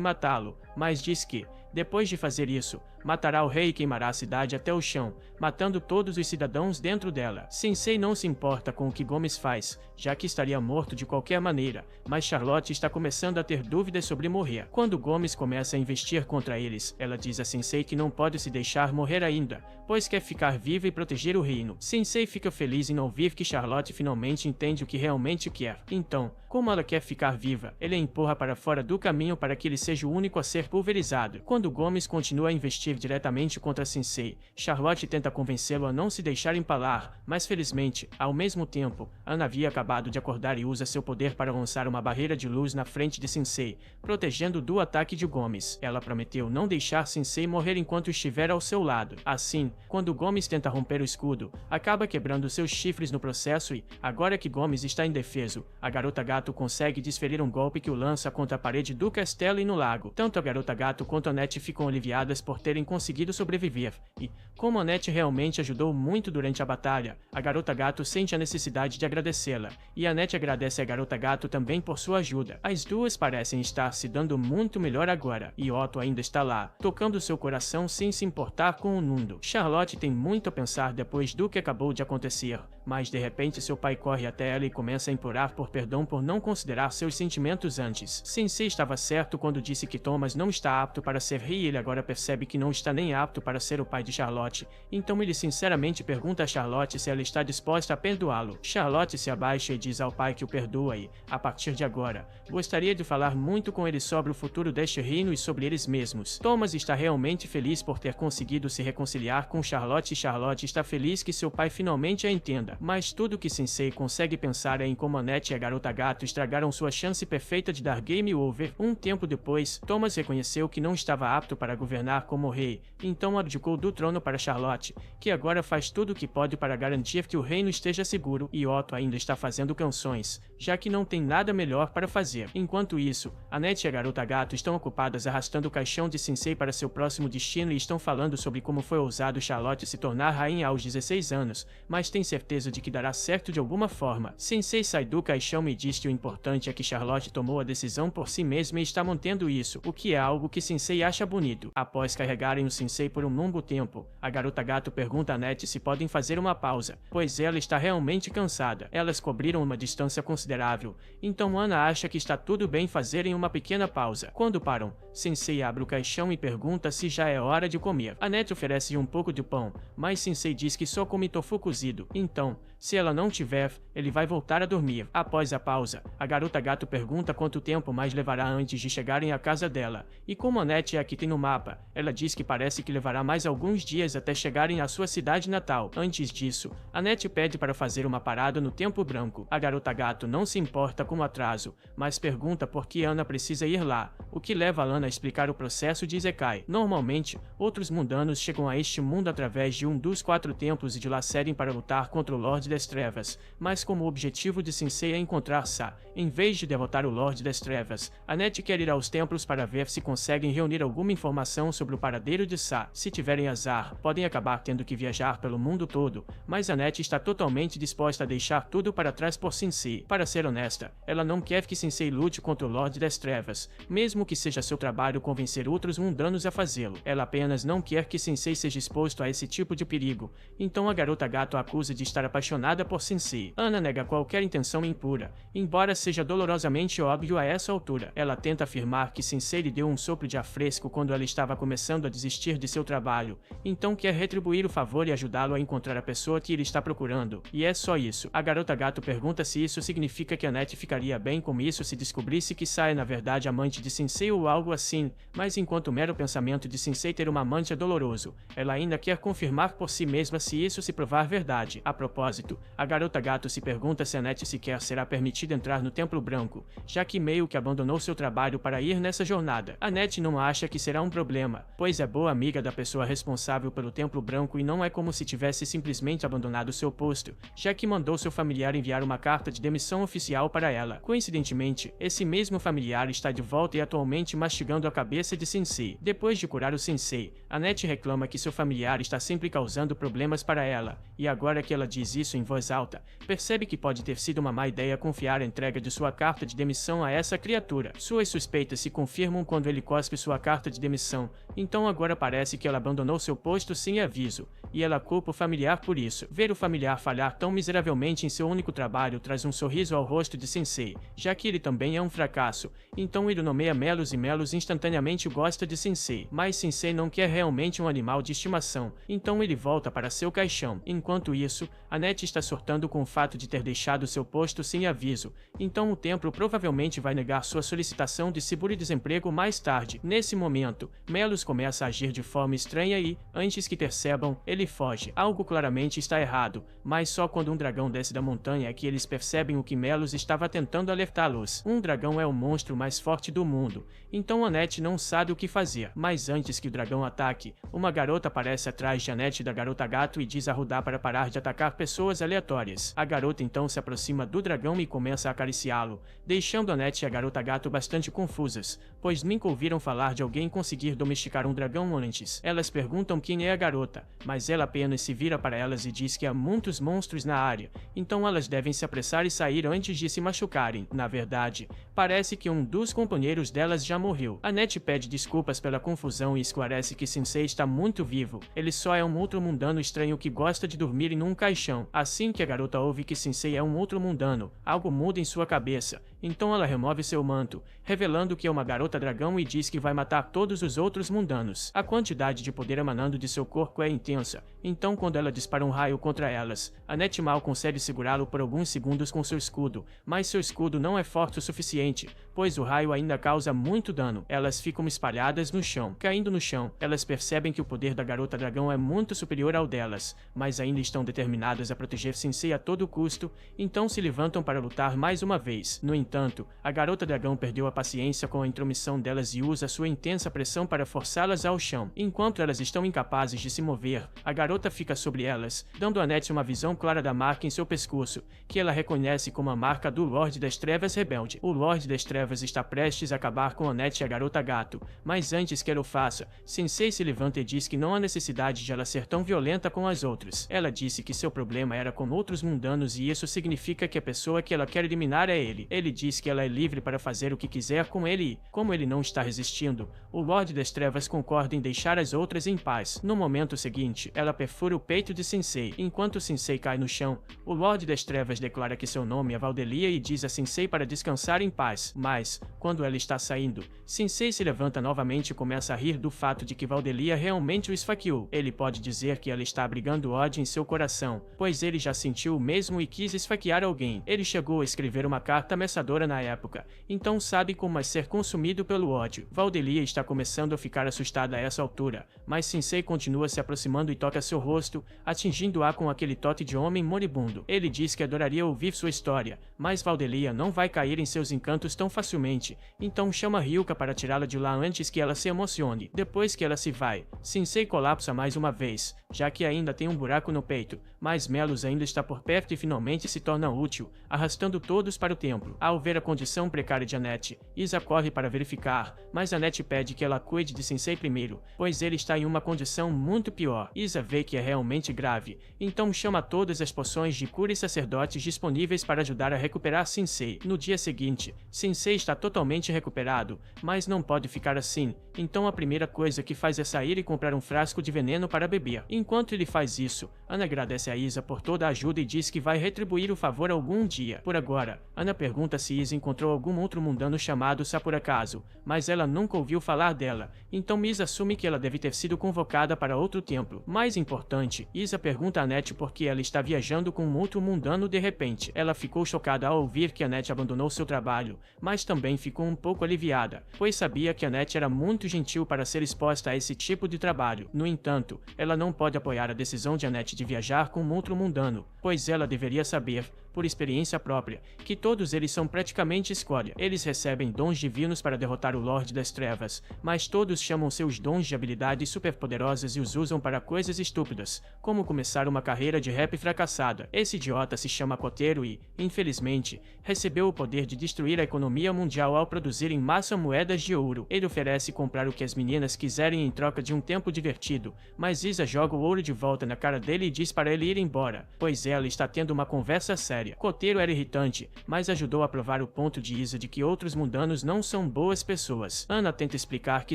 Speaker 1: matá-lo, mas diz que, depois de fazer isso, matará o rei e queimará a cidade até o chão, matando todos os cidadãos dentro dela. Sensei não se importa com o que Gomes faz, já que estaria morto de qualquer maneira, mas Charlotte está começando a ter dúvidas sobre morrer. Quando Gomes começa a investir contra eles, ela diz a Sensei que não pode se deixar morrer ainda, pois quer ficar viva e proteger o reino. Sensei fica feliz em ouvir que Charlotte finalmente entende o que realmente quer. Então, como ela quer ficar viva, ele a empurra para fora do caminho para que ele seja o único a ser pulverizado. Quando Gomes continua a investir diretamente contra Sensei, Charlotte tenta convencê-lo a não se deixar empalar, mas felizmente, ao mesmo tempo, Ana havia acabado de acordar e usa seu poder para lançar uma barreira de luz na frente de Sensei, protegendo do ataque de Gomes. Ela prometeu não deixar Sensei morrer enquanto estiver ao seu lado. Assim, quando Gomes tenta romper o escudo, acaba quebrando seus chifres no processo e, agora que Gomes está indefeso, a garota gato consegue desferir um golpe que o lança contra a parede do castelo e no lago. Tanto a garota gato quanto a Annette ficam aliviadas por terem conseguido sobreviver, e, como a Annette realmente ajudou muito durante a batalha, a garota gato sente a necessidade de agradecê-la, e a Annette agradece a garota gato também por sua ajuda. As duas parecem estar se dando muito melhor agora, e Otto ainda está lá, tocando seu coração sem se importar com o mundo. Charlotte tem muito a pensar depois do que acabou de acontecer, mas de repente seu pai corre até ela e começa a implorar por perdão por não considerar seus sentimentos antes. Sensei estava certo quando disse que Thomas não está apto para ser rei e ele agora percebe que não está nem apto para ser o pai de Charlotte, então ele sinceramente pergunta a Charlotte se ela está disposta a perdoá-lo. Charlotte se abaixa e diz ao pai que o perdoa e, a partir de agora, gostaria de falar muito com ele sobre o futuro deste reino e sobre eles mesmos. Thomas está realmente feliz por ter conseguido se reconciliar com Charlotte e Charlotte está feliz que seu pai finalmente a entenda, mas tudo que Sensei consegue pensar é em como Annette e a garota gato estragaram sua chance perfeita de dar game over. Um tempo depois, Thomas reconheceu que não estava apto para governar como rei, então abdicou do trono para Charlotte, que agora faz tudo o que pode para garantir que o reino esteja seguro, e Otto ainda está fazendo canções, já que não tem nada melhor para fazer. Enquanto isso, Annette e a garota gato estão ocupadas arrastando o caixão de Sensei para seu próximo destino e estão falando sobre como foi ousado Charlotte se tornar rainha aos 16 anos, mas tem certeza de que dará certo de alguma forma. Sensei sai do caixão e diz que o importante é que Charlotte tomou a decisão por si mesma e está mantendo isso, o que é algo que Sensei acha bonito. Após carregarem o Sensei por um longo tempo, a garota gato pergunta a Annette se podem fazer uma pausa, pois ela está realmente cansada. Elas cobriram uma distância considerável, então Ana acha que está tudo bem fazerem uma pequena pausa. Quando param, Sensei abre o caixão e pergunta se já é hora de comer. Annette oferece um pouco de pão, mas Sensei diz que só come tofu cozido, então, se ela não tiver, ele vai voltar a dormir. Após a pausa, a garota gato pergunta quanto tempo mais levará antes de chegarem à casa dela, e como Annette é a que tem no mapa, ela diz que parece que levará mais alguns dias até chegarem à sua cidade natal. Antes disso, Annette pede para fazer uma parada no Tempo Branco. A garota gato não se importa com o atraso, mas pergunta por que Ana precisa ir lá, o que leva Ana a explicar o processo de Isekai. Normalmente, outros mundanos chegam a este mundo através de um dos 4 templos e de lá seguem para lutar contra o Lorde das Trevas, mas como o objetivo de Sensei é encontrar Sa, em vez de derrotar o Lorde das Trevas, Annette quer ir aos templos para ver se conseguem reunir alguma informação sobre o paradeiro de Sa. Se tiverem azar, podem acabar tendo que viajar pelo mundo todo, mas Annette está totalmente disposta a deixar tudo para trás por Sensei. Para ser honesta, ela não quer que Sensei lute contra o Lorde das Trevas, mesmo que seja seu trabalho convencer outros mundanos a fazê-lo. Ela apenas não quer que Sensei seja exposto a esse tipo de perigo, então a garota gato a acusa de estar apaixonada apaixonada por Sensei. Ana nega qualquer intenção impura, embora seja dolorosamente óbvio a essa altura. Ela tenta afirmar que Sensei lhe deu um sopro de ar fresco quando ela estava começando a desistir de seu trabalho, então quer retribuir o favor e ajudá-lo a encontrar a pessoa que ele está procurando. E é só isso. A garota gato pergunta se isso significa que Annette ficaria bem com isso se descobrisse que Sai é na verdade amante de Sensei ou algo assim, mas enquanto o mero pensamento de Sensei ter uma amante é doloroso, ela ainda quer confirmar por si mesma se isso se provar verdade. A propósito, a garota gato se pergunta se Annette sequer será permitida entrar no Templo Branco, já que meio que abandonou seu trabalho para ir nessa jornada. Annette não acha que será um problema, pois é boa amiga da pessoa responsável pelo Templo Branco e não é como se tivesse simplesmente abandonado seu posto, já que mandou seu familiar enviar uma carta de demissão oficial para ela. Coincidentemente, esse mesmo familiar está de volta e atualmente mastigando a cabeça de Sensei. Depois de curar o Sensei, Annette reclama que seu familiar está sempre causando problemas para ela, e agora que ela diz isso em voz alta, percebe que pode ter sido uma má ideia confiar a entrega de sua carta de demissão a essa criatura. Suas suspeitas se confirmam quando ele cospe sua carta de demissão, então agora parece que ela abandonou seu posto sem aviso, e ela culpa o familiar por isso. Ver o familiar falhar tão miseravelmente em seu único trabalho traz um sorriso ao rosto de Sensei, já que ele também é um fracasso, então ele nomeia Melos e Melos instantaneamente gosta de Sensei, mas Sensei não quer realmente um animal de estimação, então ele volta para seu caixão. Enquanto isso, Annette está surtando com o fato de ter deixado seu posto sem aviso, então o templo provavelmente vai negar sua solicitação de seguro-desemprego mais tarde. Nesse momento, Melos começa a agir de forma estranha e, antes que percebam, ele foge. Algo claramente está errado, mas só quando um dragão desce da montanha é que eles percebem o que Melos estava tentando alertá-los. Um dragão é o monstro mais forte do mundo, então Annette não sabe o que fazer. Mas antes que o dragão ataque, uma garota aparece atrás de Annette e da garota gato e diz a Rudá para parar de atacar pessoas aleatórias. A garota então se aproxima do dragão e começa a acariciá-lo, deixando Annette e a garota gato bastante confusas, pois nunca ouviram falar de alguém conseguir domesticar um dragão antes. Elas perguntam quem é a garota, mas ela apenas se vira para elas e diz que há muitos monstros na área, então elas devem se apressar e sair antes de se machucarem. Na verdade, parece que um dos companheiros delas já morreu. Annette pede desculpas pela confusão e esclarece que Sensei está muito vivo, ele só é um outro mundano estranho que gosta de dormir em um caixão. Assim que a garota ouve que Sensei é um outro mundano, algo muda em sua cabeça, então ela remove seu manto, revelando que é uma garota dragão e diz que vai matar todos os outros mundanos. A quantidade de poder emanando de seu corpo é intensa, então quando ela dispara um raio contra elas, Annette mal consegue segurá-lo por alguns segundos com seu escudo, mas seu escudo não é forte o suficiente, pois o raio ainda causa muito dano. Elas ficam espalhadas no chão. Caindo no chão, elas percebem que o poder da garota dragão é muito superior ao delas, mas ainda estão determinadas a proteger Sensei a todo custo, então se levantam para lutar mais uma vez. No entanto, a garota dragão perdeu a paciência com a intromissão delas e usa sua intensa pressão para forçá-las ao chão. Enquanto elas estão incapazes de se mover, a garota fica sobre elas, dando a Annette uma visão clara da marca em seu pescoço, que ela reconhece como a marca do Lorde das Trevas Rebelde. O Lorde das Trevas está prestes a acabar com Annette e a garota gato, mas antes que ela o faça, Sensei se levanta e diz que não há necessidade de ela ser tão violenta com as outras. Ela disse que seu problema era com outros mundanos e isso significa que a pessoa que ela quer eliminar é ele. Ele diz que ela é livre para fazer o que quiser com ele e, como ele não está resistindo, o Lorde das Trevas concorda em deixar as outras em paz. No momento seguinte, ela perfura o peito de Sensei. Enquanto Sensei cai no chão, o Lorde das Trevas declara que seu nome é Valdelia e diz a Sensei para descansar em paz. Mas, quando ela está saindo, Sensei se levanta novamente e começa a rir do fato de que Valdelia realmente o esfaqueou. Ele pode dizer que ela está abrigando ódio em seu coração, pois ele já sentiu o mesmo e quis esfaquear alguém. Ele chegou a escrever uma carta ameaçadora na época, então sabe como é ser consumido pelo ódio. Valdelia está começando a ficar assustada a essa altura, mas Sensei continua se aproximando e toca seu rosto, atingindo-a com aquele toque de homem moribundo. Ele diz que adoraria ouvir sua história, mas Valdelia não vai cair em seus encantos tão facilmente, então chama Ryuka para tirá-la de lá antes que ela se emocione. Depois que ela se vai, Sensei colapsa mais uma vez, já que ainda tem um buraco no peito, mas Melos ainda está por perto e finalmente se torna útil, arrastando todos para o templo. Ao ver a condição precária de Annette, Isa corre para verificar, mas Annette pede que ela cuide de Sensei primeiro, pois ele está em uma condição muito pior. Isa vê que é realmente grave, então chama todas as poções de cura e sacerdotes disponíveis para ajudar a recuperar Sensei. No dia seguinte, Sensei está totalmente recuperado, mas não pode ficar assim, então a primeira coisa que faz é sair e comprar um frasco de veneno para beber. Enquanto ele faz isso, Ana agradece a Isa por toda a ajuda e diz que vai retribuir o favor algum dia. Por agora, Ana pergunta se Isa encontrou algum outro mundano chamado Sa por acaso, mas ela nunca ouviu falar dela, então Isa assume que ela deve ter sido convocada para outro templo. Mais importante, Isa pergunta a Annette por que ela está viajando com um outro mundano de repente. Ela ficou chocada ao ouvir que Annette abandonou seu trabalho, mas também ficou um pouco aliviada, pois sabia que Annette era muito gentil para ser exposta a esse tipo de trabalho. No entanto, ela não pode apoiar a decisão de Annette de viajar com um outro mundano, pois ela deveria saber, por experiência própria, que todos eles são praticamente escória. Eles recebem dons divinos para derrotar o Lorde das Trevas, mas todos chamam seus dons de habilidades superpoderosas e os usam para coisas estúpidas, como começar uma carreira de rap fracassada. Esse idiota se chama Kotero e, infelizmente, recebeu o poder de destruir a economia mundial ao produzir em massa moedas de ouro. Ele oferece comprar o que as meninas quiserem em troca de um tempo divertido, mas Isa joga o ouro de volta na cara dele e diz para ele ir embora, pois ela está tendo uma conversa séria. Kotero era irritante, mas ajudou a provar o ponto de Isa de que outros mundanos não são boas pessoas. Ana tenta explicar que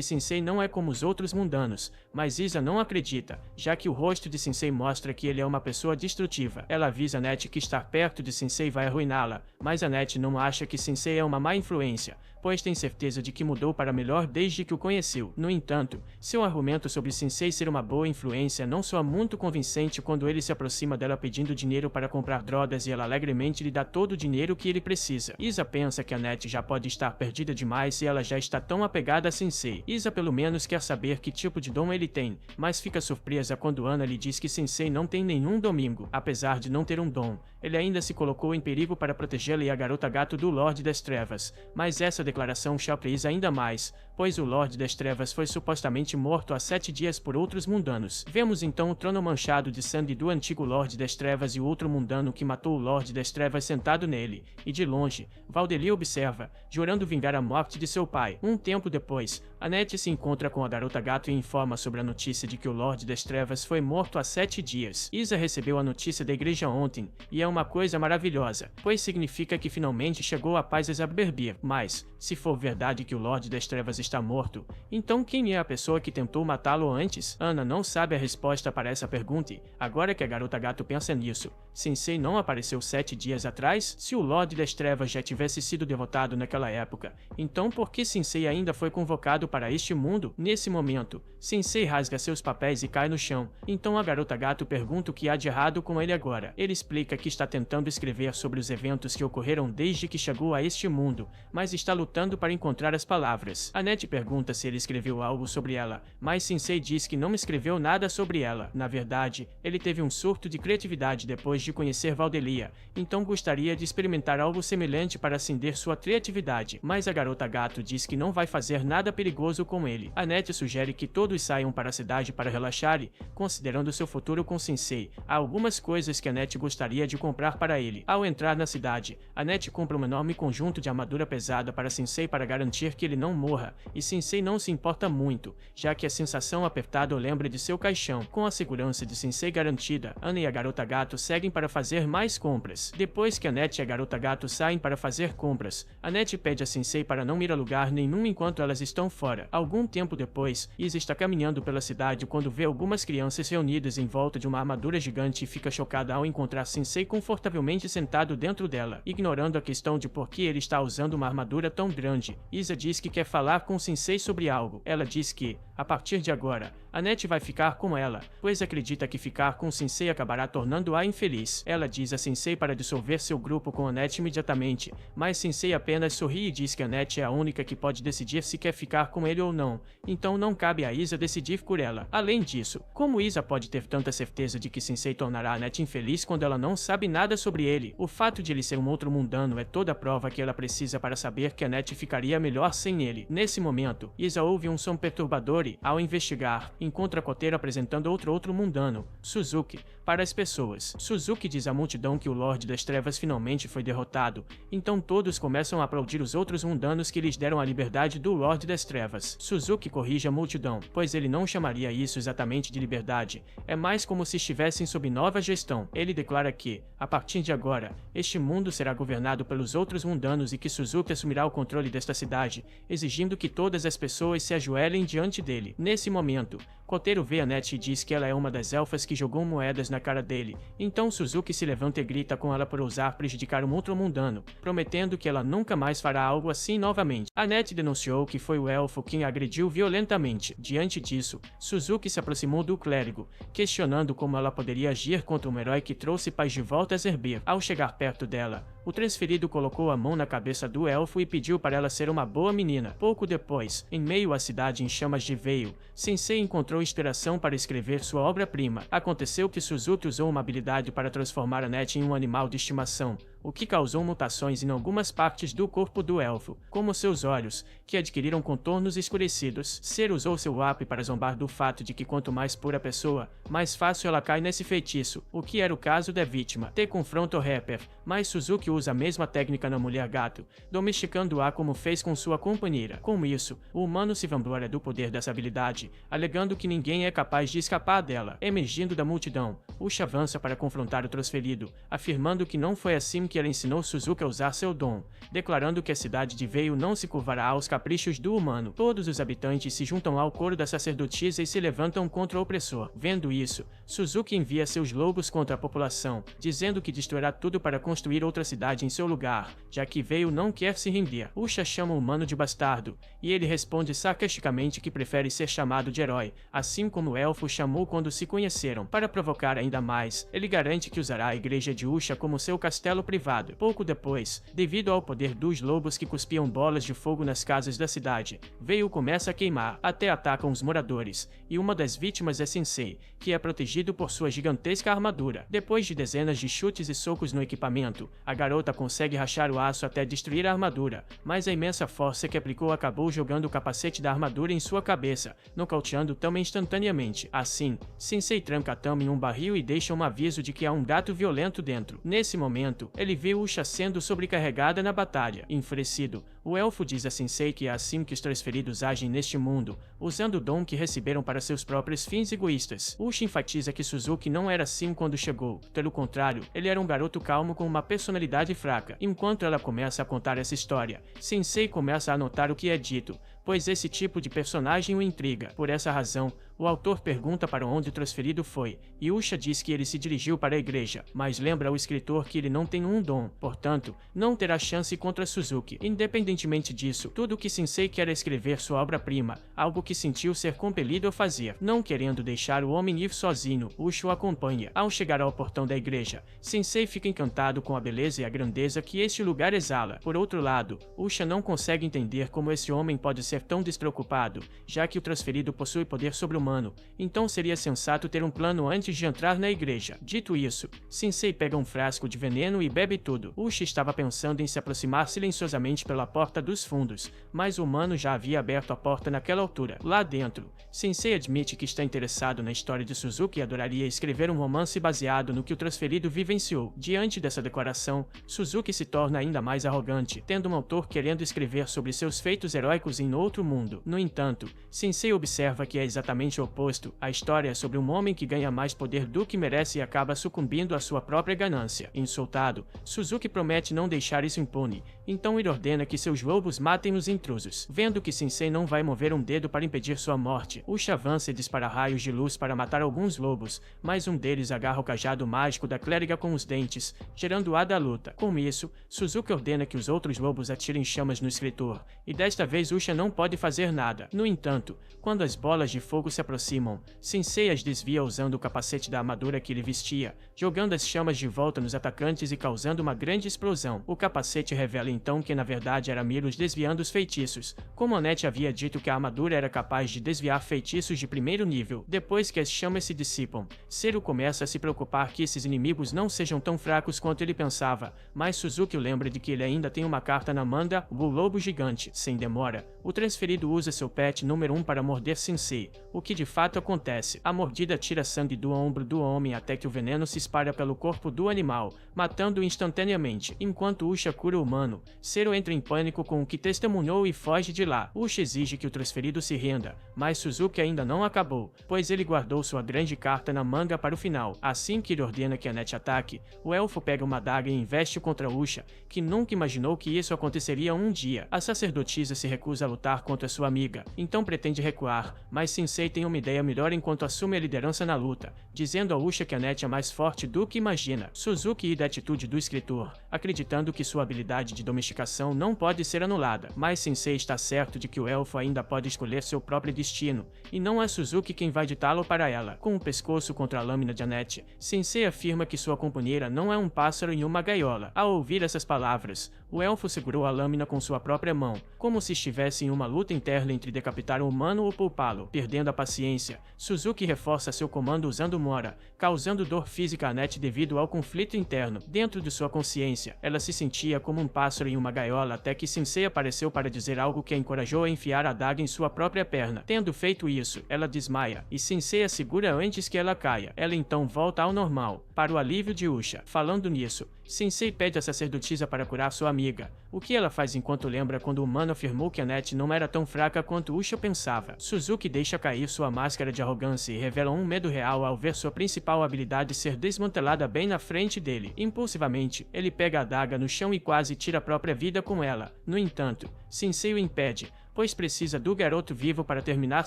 Speaker 1: Sensei não é como os outros mundanos, mas Isa não acredita, já que o rosto de Sensei mostra que ele é uma pessoa destrutiva. Ela avisa Annette que estar perto de Sensei vai arruiná-la, mas Annette não acha que Sensei é uma má influência, pois tem certeza de que mudou para melhor desde que o conheceu. No entanto, seu argumento sobre Sensei ser uma boa influência não soa muito convincente quando ele se aproxima dela pedindo dinheiro para comprar drogas e ela alegremente lhe dá todo o dinheiro que ele precisa. Isa pensa que Annette já pode estar perdida demais e ela já está tão apegada a Sensei. Isa pelo menos quer saber que tipo de dom ele tem, mas fica surpresa quando Ana lhe diz que Sensei não tem nenhum domingo. Apesar de não ter um dom, ele ainda se colocou em perigo para protegê-la e a garota gato do Lorde das Trevas, mas essa declaração choca Isa ainda mais, pois o Lorde das Trevas foi supostamente morto há 7 dias por outros mundanos. Vemos então o trono manchado de sangue do antigo Lorde das Trevas e o outro mundano que matou o Lorde das Trevas sentado nele, e de longe, Valdeli observa, jurando vingar a morte de seu pai. Um tempo depois, Annette se encontra com a garota gato e informa sobre a notícia de que o Lorde das Trevas foi morto há 7 dias. Isa recebeu a notícia da igreja ontem, e é uma coisa maravilhosa, pois significa que finalmente chegou a paz a Zaberbir. Mas, se for verdade que o Lorde das Trevas está morto, então quem é a pessoa que tentou matá-lo antes? Ana não sabe a resposta para essa pergunta e, agora que a garota gato pensa nisso, Sensei não apareceu 7 dias atrás? Se o Lorde das Trevas já tivesse sido derrotado naquela época, então por que Sensei ainda foi convocado para este mundo? Nesse momento, Sensei rasga seus papéis e cai no chão, então a garota gato pergunta o que há de errado com ele agora. Ele explica que está tentando escrever sobre os eventos que ocorreram desde que chegou a este mundo, mas está lutando para encontrar as palavras. Annette pergunta se ele escreveu algo sobre ela, mas Sensei diz que não escreveu nada sobre ela. Na verdade, ele teve um surto de criatividade depois de conhecer Valdelia, então gostaria de experimentar algo semelhante para acender sua criatividade, mas a garota gato diz que não vai fazer nada perigoso com ele. Annette sugere que todos saiam para a cidade para relaxar e, considerando seu futuro com Sensei, há algumas coisas que Annette gostaria de comprar para ele. Ao entrar na cidade, Annette compra um enorme conjunto de armadura pesada para Sensei para garantir que ele não morra, e Sensei não se importa muito, já que a sensação apertada o lembra de seu caixão. Com a segurança de Sensei garantida, Ana e a garota gato seguem para fazer mais compras. Depois que Annette e a garota gato saem para fazer compras, Annette pede a Sensei para não ir a lugar nenhum enquanto elas estão fora. Algum tempo depois, Isa está caminhando pela cidade quando vê algumas crianças reunidas em volta de uma armadura gigante e fica chocada ao encontrar Sensei confortavelmente sentado dentro dela, ignorando a questão de por que ele está usando uma armadura tão grande. Isa diz que quer falar com Sensei sobre algo. Ela diz que, a partir de agora, Annette vai ficar com ela, pois acredita que ficar com Sensei acabará tornando-a infeliz. Ela diz a Sensei para dissolver seu grupo com Annette imediatamente, mas Sensei apenas sorri e diz que Annette é a única que pode decidir se quer ficar com ele ou não, então não cabe a Isa decidir por ela. Além disso, como Isa pode ter tanta certeza de que Sensei tornará Annette infeliz quando ela não sabe nada sobre ele? O fato de ele ser um outro mundano é toda a prova que ela precisa para saber que Annette ficaria melhor sem ele. Nesse momento, Isa ouve um som perturbador e, ao investigar, encontra Kotero apresentando outro mundano, Suzuki, para as pessoas. Suzuki diz à multidão que o Lorde das Trevas finalmente foi derrotado, então todos começam a aplaudir os outros mundanos que lhes deram a liberdade do Lorde das Trevas. Suzuki corrige a multidão, pois ele não chamaria isso exatamente de liberdade, é mais como se estivessem sob nova gestão. Ele declara que, a partir de agora, este mundo será governado pelos outros mundanos e que Suzuki assumirá o controle desta cidade, exigindo que todas as pessoas se ajoelhem diante dele. Nesse momento, Kotaro vê Annette e diz que ela é uma das elfas que jogou moedas na cara dele. Então Suzuki se levanta e grita com ela por ousar prejudicar um ultramundano, prometendo que ela nunca mais fará algo assim novamente. Annette denunciou que foi o elfo quem a agrediu violentamente. Diante disso, Suzuki se aproximou do clérigo, questionando como ela poderia agir contra um herói que trouxe paz de volta a Zerbir. Ao chegar perto dela, o transferido colocou a mão na cabeça do elfo e pediu para ela ser uma boa menina. Pouco depois, em meio à cidade em chamas de Veil, Sensei encontrou inspiração para escrever sua obra-prima. Aconteceu que Suzuki usou uma habilidade para transformar Annette em um animal de estimação, o que causou mutações em algumas partes do corpo do elfo, como seus olhos, que adquiriram contornos escurecidos. Ser usou seu app para zombar do fato de que quanto mais pura a pessoa, mais fácil ela cai nesse feitiço, o que era o caso da vítima. T confronta o rapper, mas Suzuki usa a mesma técnica na mulher gato, domesticando-a como fez com sua companheira. Com isso, o humano se vangloria do poder dessa habilidade, alegando que ninguém é capaz de escapar dela. Emergindo da multidão, Usha avança para confrontar o transferido, afirmando que não foi assim que ela ensinou Suzuki a usar seu dom, declarando que a cidade de Veil não se curvará aos caprichos do humano. Todos os habitantes se juntam ao coro da sacerdotisa e se levantam contra o opressor. Vendo isso, Suzuki envia seus lobos contra a população, dizendo que destruirá tudo para construir outra cidade em seu lugar, já que Veil não quer se render. Usha chama o humano de bastardo, e ele responde sarcasticamente que prefere ser chamado de herói, assim como o elfo chamou quando se conheceram. Para provocar ainda mais, ele garante que usará a igreja de Usha como seu castelo privado. Pouco depois, devido ao poder dos lobos que cuspiam bolas de fogo nas casas da cidade, Veil começa a queimar, até atacam os moradores, e uma das vítimas é Sensei, que é protegido por sua gigantesca armadura. Depois de dezenas de chutes e socos no equipamento, a garota consegue rachar o aço até destruir a armadura, mas a imensa força que aplicou acabou jogando o capacete da armadura em sua cabeça, nocauteando Tama instantaneamente. Assim, Sensei tranca Tama em um barril e deixa um aviso de que há um gato violento dentro. Nesse momento, ele vê Usha sendo sobrecarregada na batalha. Enfurecido, o elfo diz a Sensei que é assim que os transferidos agem neste mundo, usando o dom que receberam para seus próprios fins egoístas. Usha enfatiza que Suzuki não era assim quando chegou. Pelo contrário, ele era um garoto calmo com uma personalidade fraca. Enquanto ela começa a contar essa história, Sensei começa a anotar o que é dito, pois esse tipo de personagem o intriga. Por essa razão, o autor pergunta para onde o transferido foi, e Usha diz que ele se dirigiu para a igreja, mas lembra ao escritor que ele não tem um dom, portanto, não terá chance contra Suzuki. Independentemente disso, tudo o que Sensei quer é escrever sua obra-prima, algo que sentiu ser compelido a fazer. Não querendo deixar o homem ir sozinho, Usha o acompanha. Ao chegar ao portão da igreja, Sensei fica encantado com a beleza e a grandeza que este lugar exala. Por outro lado, Usha não consegue entender como esse homem pode ser tão despreocupado, já que o transferido possui poder sobre-humano, então seria sensato ter um plano antes de entrar na igreja. Dito isso, Sensei pega um frasco de veneno e bebe tudo. Usha estava pensando em se aproximar silenciosamente pela porta dos fundos, mas o humano já havia aberto a porta naquela altura. Lá dentro, Sensei admite que está interessado na história de Suzuki e adoraria escrever um romance baseado no que o transferido vivenciou. Diante dessa declaração, Suzuki se torna ainda mais arrogante, tendo um autor querendo escrever sobre seus feitos heróicos em outro mundo. No entanto, Sensei observa que é exatamente o oposto. A história é sobre um homem que ganha mais poder do que merece e acaba sucumbindo à sua própria ganância. Insultado, Suzuki promete não deixar isso impune, então ele ordena que seus lobos matem os intrusos. Vendo que Sensei não vai mover um dedo para impedir sua morte, Usha avança e dispara raios de luz para matar alguns lobos, mas um deles agarra o cajado mágico da clériga com os dentes, gerando a da luta. Com isso, Suzuki ordena que os outros lobos atirem chamas no escritor, e desta vez Usha não pode fazer nada. No entanto, quando as bolas de fogo se aproximam, Sensei as desvia usando o capacete da armadura que ele vestia, jogando as chamas de volta nos atacantes e causando uma grande explosão. O capacete revela então que na verdade era Milos desviando os feitiços, como Annette havia dito que a armadura era capaz de desviar feitiços de primeiro nível. Depois que as chamas se dissipam, Seru começa a se preocupar que esses inimigos não sejam tão fracos quanto ele pensava, mas Suzuki o lembra de que ele ainda tem uma carta na manga, o Lobo Gigante. Sem demora, o transferido usa seu pet número 1 para morder Sensei, o que de fato acontece. A mordida tira sangue do ombro do homem até que o veneno se espalha pelo corpo do animal, matando-o instantaneamente. Enquanto Usha cura o humano, Seru entra em pânico com o que testemunhou e foge de lá. Usha exige que o transferido se renda, mas Suzuki ainda não acabou, pois ele guardou sua grande carta na manga para o final. Assim que ele ordena que Annette ataque, o elfo pega uma adaga e investe contra Usha, que nunca imaginou que isso aconteceria um dia. A sacerdotisa se recusa a lutar contra sua amiga, então pretende recuar, mas Sensei tem tenha uma ideia melhor enquanto assume a liderança na luta, dizendo a Usha que a Net é mais forte do que imagina. Suzuki ri da atitude do escritor, acreditando que sua habilidade de domesticação não pode ser anulada, mas Sensei está certo de que o elfo ainda pode escolher seu próprio destino, e não é Suzuki quem vai ditá-lo para ela. Com o pescoço contra a lâmina de Annette, Sensei afirma que sua companheira não é um pássaro em uma gaiola. Ao ouvir essas palavras, o elfo segurou a lâmina com sua própria mão, como se estivesse em uma luta interna entre decapitar um humano ou poupá-lo. Perdendo a paciência, Suzuki reforça seu comando usando Mora, causando dor física a Annette devido ao conflito interno. Dentro de sua consciência, ela se sentia como um pássaro em uma gaiola até que Sensei apareceu para dizer algo que a encorajou a enfiar a adaga em sua própria perna. Tendo feito isso, ela desmaia, e Sensei a segura antes que ela caia. Ela então volta ao normal, para o alívio de Usha. Falando nisso, Sensei pede a sacerdotisa para curar sua amiga, o que ela faz enquanto lembra quando o humano afirmou que Annette não era tão fraca quanto Usha pensava. Suzuki deixa cair sua máscara de arrogância e revela um medo real ao ver sua principal habilidade ser desmantelada bem na frente dele. Impulsivamente, ele pega a adaga no chão e quase tira a própria vida com ela. No entanto, Sensei o impede, pois precisa do garoto vivo para terminar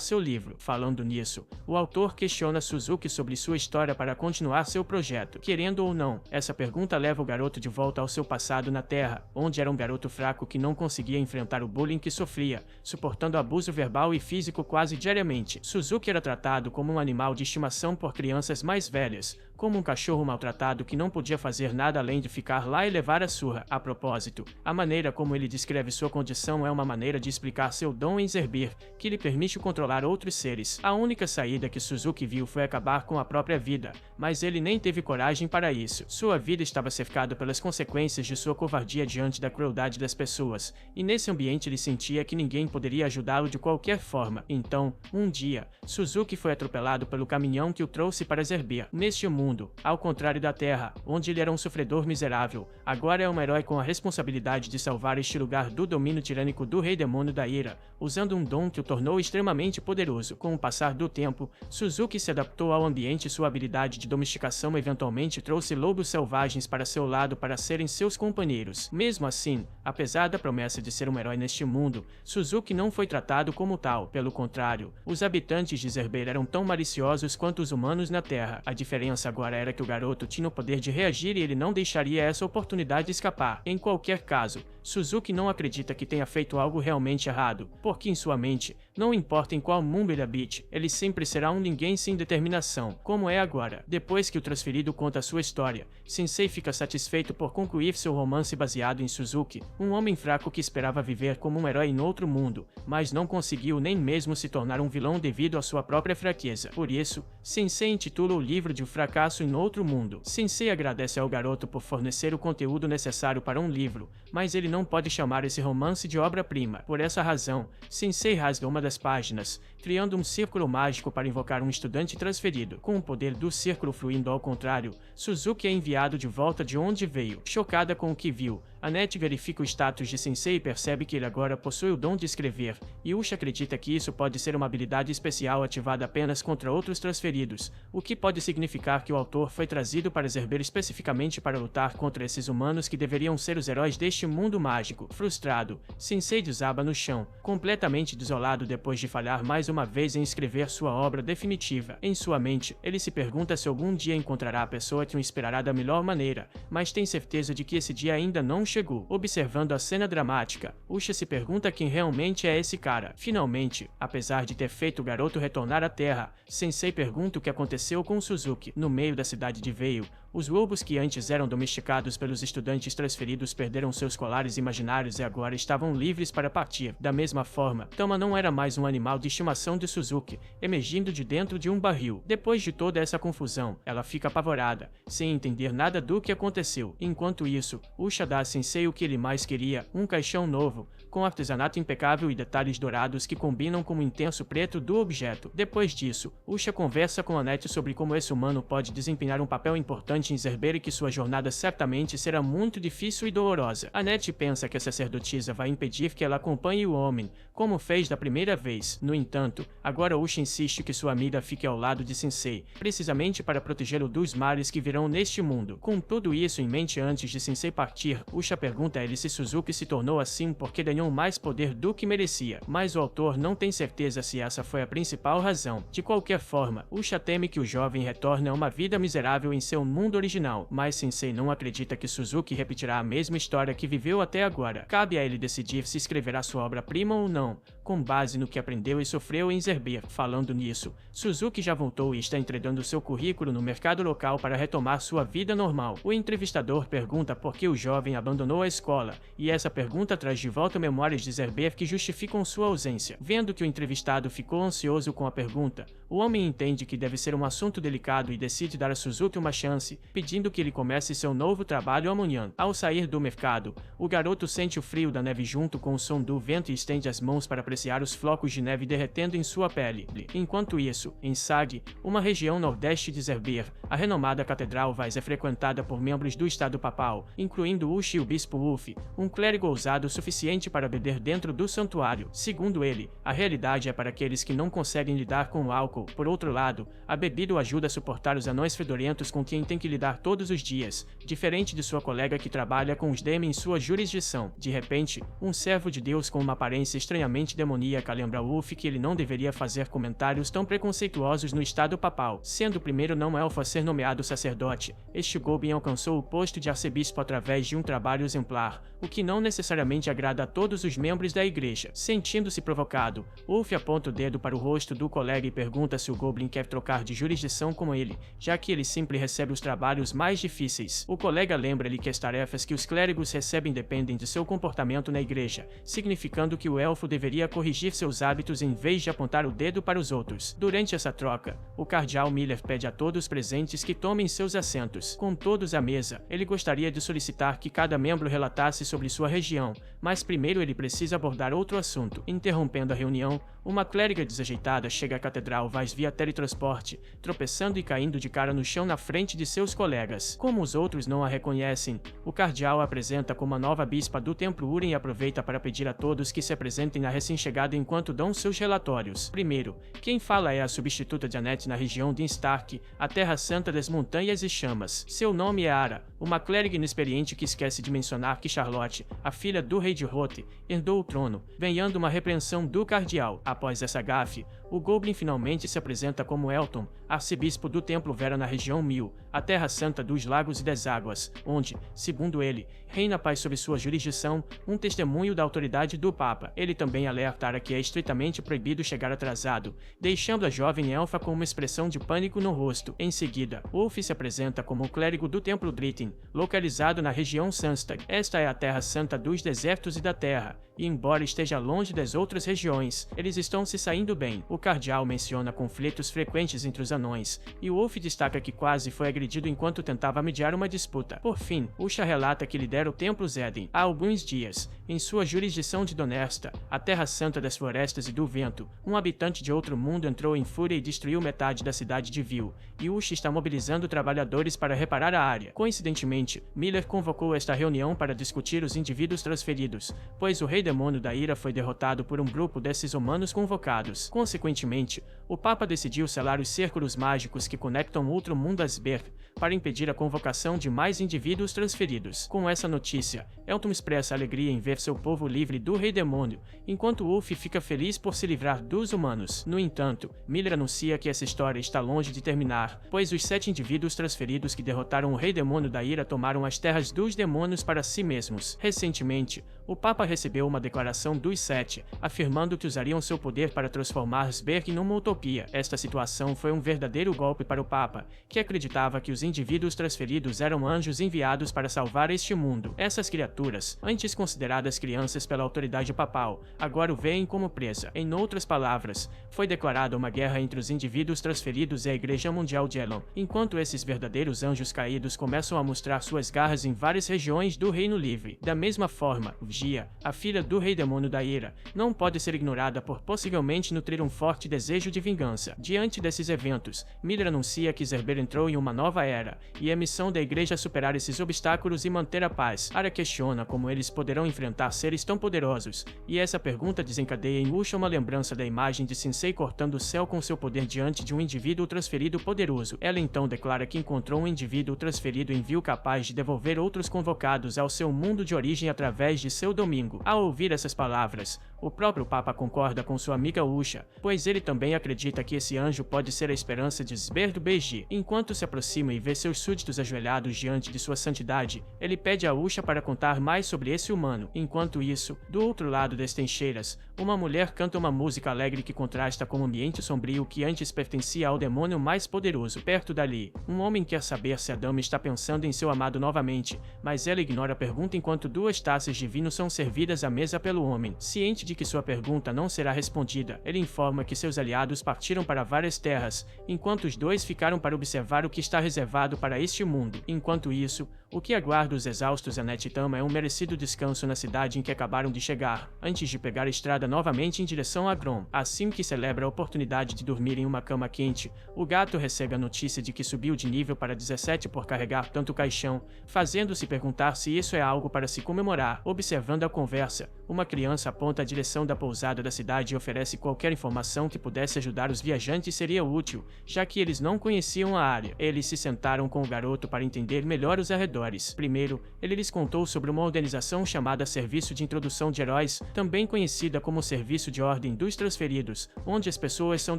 Speaker 1: seu livro. Falando nisso, o autor questiona Suzuki sobre sua história para continuar seu projeto. Querendo ou não, essa pergunta leva o garoto de volta ao seu passado na Terra, onde era um garoto fraco que não conseguia enfrentar o bullying que sofria, suportando abuso verbal e físico quase diariamente. Suzuki era tratado como um animal de estimação por crianças mais velhas, como um cachorro maltratado que não podia fazer nada além de ficar lá e levar a surra. A propósito, a maneira como ele descreve sua condição é uma maneira de explicar seu dom em Zerbir, que lhe permite controlar outros seres. A única saída que Suzuki viu foi acabar com a própria vida, mas ele nem teve coragem para isso. Sua vida estava cercada pelas consequências de sua covardia diante da crueldade das pessoas, e nesse ambiente ele sentia que ninguém poderia ajudá-lo de qualquer forma. Então, um dia, Suzuki foi atropelado pelo caminhão que o trouxe para Zerbir. Neste mundo, ao contrário da Terra, onde ele era um sofredor miserável, agora é um herói com a responsabilidade de salvar este lugar do domínio tirânico do Rei Demônio da Ira, usando um dom que o tornou extremamente poderoso. Com o passar do tempo, Suzuki se adaptou ao ambiente e sua habilidade de domesticação eventualmente trouxe lobos selvagens para seu lado para serem seus companheiros. Mesmo assim, apesar da promessa de ser um herói neste mundo, Suzuki não foi tratado como tal. Pelo contrário, os habitantes de Zerbir eram tão maliciosos quanto os humanos na Terra. A diferença agora era que o garoto tinha o poder de reagir e ele não deixaria essa oportunidade escapar. Em qualquer caso, Suzuki não acredita que tenha feito algo realmente errado, porque em sua mente, não importa em qual mundo ele habite, ele sempre será um ninguém sem determinação, como é agora. Depois que o transferido conta sua história, Sensei fica satisfeito por concluir seu romance baseado em Suzuki, um homem fraco que esperava viver como um herói em outro mundo, mas não conseguiu nem mesmo se tornar um vilão devido à sua própria fraqueza. Por isso, Sensei intitula o livro de O Fracasso em Outro Mundo. Sensei agradece ao garoto por fornecer o conteúdo necessário para um livro, mas ele não pode chamar esse romance de obra-prima. Por essa razão, Sensei rasga uma das páginas, criando um círculo mágico para invocar um estudante transferido. Com o poder do círculo fluindo ao contrário, Suzuki é enviado de volta de onde veio. Chocada com o que viu, Annette verifica o status de Sensei e percebe que ele agora possui o dom de escrever, e Usha acredita que isso pode ser uma habilidade especial ativada apenas contra outros transferidos, o que pode significar que o autor foi trazido para Zerbir especificamente para lutar contra esses humanos que deveriam ser os heróis deste mundo mágico. Frustrado, Sensei desaba no chão, completamente desolado depois de falhar mais uma vez em escrever sua obra definitiva. Em sua mente, ele se pergunta se algum dia encontrará a pessoa que o inspirará da melhor maneira, mas tem certeza de que esse dia ainda não chegou. Observando a cena dramática, Usha se pergunta quem realmente é esse cara. Finalmente, apesar de ter feito o garoto retornar à Terra, Sensei pergunta o que aconteceu com Suzuki. No meio da cidade de Veio, os lobos que antes eram domesticados pelos estudantes transferidos perderam seus colares imaginários e agora estavam livres para partir. Da mesma forma, Tama não era mais um animal de estimação de Suzuki, emergindo de dentro de um barril. Depois de toda essa confusão, ela fica apavorada, sem entender nada do que aconteceu. Enquanto isso, Usha dá a Sensei o que ele mais queria, um caixão novo, com artesanato impecável e detalhes dourados que combinam com o intenso preto do objeto. Depois disso, Usha conversa com Annette sobre como esse humano pode desempenhar um papel importante confiante em Zerber e que sua jornada certamente será muito difícil e dolorosa. Annette pensa que a sacerdotisa vai impedir que ela acompanhe o homem, como fez da primeira vez. No entanto, agora Usha insiste que sua amiga fique ao lado de Sensei, precisamente para protegê-lo dos males que virão neste mundo. Com tudo isso em mente, antes de Sensei partir, Usha pergunta a ele se Suzuki se tornou assim porque ganhou mais poder do que merecia, mas o autor não tem certeza se essa foi a principal razão. De qualquer forma, Usha teme que o jovem retorne a uma vida miserável em seu mundo original, mas Sensei não acredita que Suzuki repetirá a mesma história que viveu até agora. Cabe a ele decidir se escreverá sua obra-prima ou não, com base no que aprendeu e sofreu em Zerber. Falando nisso, Suzuki já voltou e está entregando seu currículo no mercado local para retomar sua vida normal. O entrevistador pergunta por que o jovem abandonou a escola, e essa pergunta traz de volta memórias de Zerber que justificam sua ausência. Vendo que o entrevistado ficou ansioso com a pergunta, o homem entende que deve ser um assunto delicado e decide dar a Suzuki uma chance, pedindo que ele comece seu novo trabalho amanhã. Ao sair do mercado, o garoto sente o frio da neve junto com o som do vento e estende as mãos para apreciar os flocos de neve derretendo em sua pele. Enquanto isso, em Sag, uma região nordeste de Zerber, a renomada Catedral Vaz é frequentada por membros do Estado Papal, incluindo Ushi e o Bispo Uff, um clérigo ousado o suficiente para beber dentro do santuário. Segundo ele, a realidade é para aqueles que não conseguem lidar com o álcool. Por outro lado, a bebida o ajuda a suportar os anões fedorentos com quem tem que lidar todos os dias, diferente de sua colega que trabalha com os Demi em sua jurisdição. De repente, um servo de Deus com uma aparência estranhamente demoníaca lembra Uff que ele não deveria fazer comentários tão preconceituosos no Estado Papal. Sendo o primeiro não-elfo a ser nomeado sacerdote, este Goblin alcançou o posto de arcebispo através de um trabalho exemplar, o que não necessariamente agrada a todos os membros da igreja. Sentindo-se provocado, Uff aponta o dedo para o rosto do colega e pergunta se o Goblin quer trocar de jurisdição com ele, já que ele sempre recebe os trabalhos mais difíceis. O colega lembra-lhe que as tarefas que os clérigos recebem dependem de seu comportamento na igreja, significando que o elfo deveria corrigir seus hábitos em vez de apontar o dedo para os outros. Durante essa troca, o cardeal Miller pede a todos os presentes que tomem seus assentos. Com todos à mesa, ele gostaria de solicitar que cada membro relatasse sobre sua região, mas primeiro ele precisa abordar outro assunto. Interrompendo a reunião, uma clériga desajeitada chega à Catedral Vaz via teletransporte, tropeçando e caindo de cara no chão na frente de seus colegas. Como os outros não a reconhecem, o cardeal a apresenta como a nova bispa do Templo Uren e aproveita para pedir a todos que se apresentem na recém-chegada enquanto dão seus relatórios. Primeiro, quem fala é a substituta de Annette na região de Stark, a Terra Santa das Montanhas e Chamas. Seu nome é Ara, uma clériga inexperiente que esquece de mencionar que Charlotte, a filha do rei de Rote, herdou o trono, ganhando uma repreensão do cardeal. Após essa gafe, o Goblin finalmente se apresenta como Elton, arcebispo do Templo Vera na região Mil, a Terra Santa dos Lagos e das Águas, onde, segundo ele, reina a paz sob sua jurisdição, um testemunho da autoridade do Papa. Ele também alerta Ara que é estritamente proibido chegar atrasado, deixando a jovem elfa com uma expressão de pânico no rosto. Em seguida, Ulf se apresenta como o clérigo do Templo Dritin, localizado na região Sunstag. Esta é a Terra Santa dos desertos e da Terra, e embora esteja longe das outras regiões, eles estão se saindo bem. O cardeal menciona conflitos frequentes entre os anões, e Wolf destaca que quase foi agredido enquanto tentava mediar uma disputa. Por fim, Usha relata que lidera o Templo Zedin há alguns dias. Em sua jurisdição de Donersta, a Terra Santa das Florestas e do Vento, um habitante de outro mundo entrou em fúria e destruiu metade da cidade de Vil, e Usha está mobilizando trabalhadores para reparar a área. Coincidentemente, Miller convocou esta reunião para discutir os indivíduos transferidos, pois o Rei Demônio da Ira foi derrotado por um grupo desses humanos convocados. Consequentemente, o Papa decidiu selar os círculos mágicos que conectam outro mundo a Sberg para impedir a convocação de mais indivíduos transferidos. Com essa notícia, Elton expressa alegria em ver seu povo livre do Rei Demônio, enquanto Wolf fica feliz por se livrar dos humanos. No entanto, Miller anuncia que essa história está longe de terminar, pois os 7 indivíduos transferidos que derrotaram o Rei Demônio da Ira tomaram as terras dos demônios para si mesmos. Recentemente, o Papa recebeu uma declaração dos 7, afirmando que usariam seu poder para transformar Sberg numa utopia. Esta situação foi um verdadeiro golpe para o Papa, que acreditava que os indivíduos transferidos eram anjos enviados para salvar este mundo. Essas criaturas, antes consideradas crianças pela autoridade papal, agora o veem como presa. Em outras palavras, foi declarada uma guerra entre os indivíduos transferidos e a Igreja Mundial de Elon, enquanto esses verdadeiros anjos caídos começam a mostrar suas garras em várias regiões do Reino Livre. Da mesma forma, Gia, a filha do Rei Demônio da Ira, não pode ser ignorada por possivelmente nutrir um forte desejo de vingança. Diante desses eventos, Miller anuncia que Zerber entrou em uma nova era, e é missão da igreja superar esses obstáculos e manter a paz. Arya questiona como eles poderão enfrentar seres tão poderosos, e essa pergunta desencadeia em Usha uma lembrança da imagem de Sensei cortando o céu com seu poder diante de um indivíduo transferido poderoso. Ela então declara que encontrou um indivíduo transferido em Vil capaz de devolver outros convocados ao seu mundo de origem através de seu domingo. Ao ouvir essas palavras, o próprio Papa concorda com sua amiga Usha, pois ele também acredita que esse anjo pode ser a esperança de Zberdo Beji. Enquanto se aproxima e vê seus súditos ajoelhados diante de sua santidade, ele pede a Usha para contar mais sobre esse humano. Enquanto isso, do outro lado das trincheiras, uma mulher canta uma música alegre que contrasta com o ambiente sombrio que antes pertencia ao demônio mais poderoso. Perto dali, um homem quer saber se a dama está pensando em seu amado novamente, mas ela ignora a pergunta enquanto 2 taças de vinho são servidas à mesa pelo homem. Ciente de que sua pergunta não será respondida, ele informa que seus aliados partiram para várias terras, enquanto os 2 ficaram para observar o que está reservado para este mundo. Enquanto isso, o que aguarda os exaustos Annette e Tama é um merecido descanso na cidade em que acabaram de chegar, antes de pegar a estrada novamente em direção a Grom. Assim que celebra a oportunidade de dormir em uma cama quente, o gato recebe a notícia de que subiu de nível para 17 por carregar tanto caixão, fazendo-se perguntar se isso é algo para se comemorar. Observando a conversa, uma criança aponta a direção da pousada da cidade e oferece qualquer informação que pudesse ajudar os viajantes seria útil, já que eles não conheciam a área. Eles se sentaram com o garoto para entender melhor os arredores. Primeiro, ele lhes contou sobre uma organização chamada Serviço de Introdução de Heróis, também conhecida como Serviço de Ordem dos Transferidos, onde as pessoas são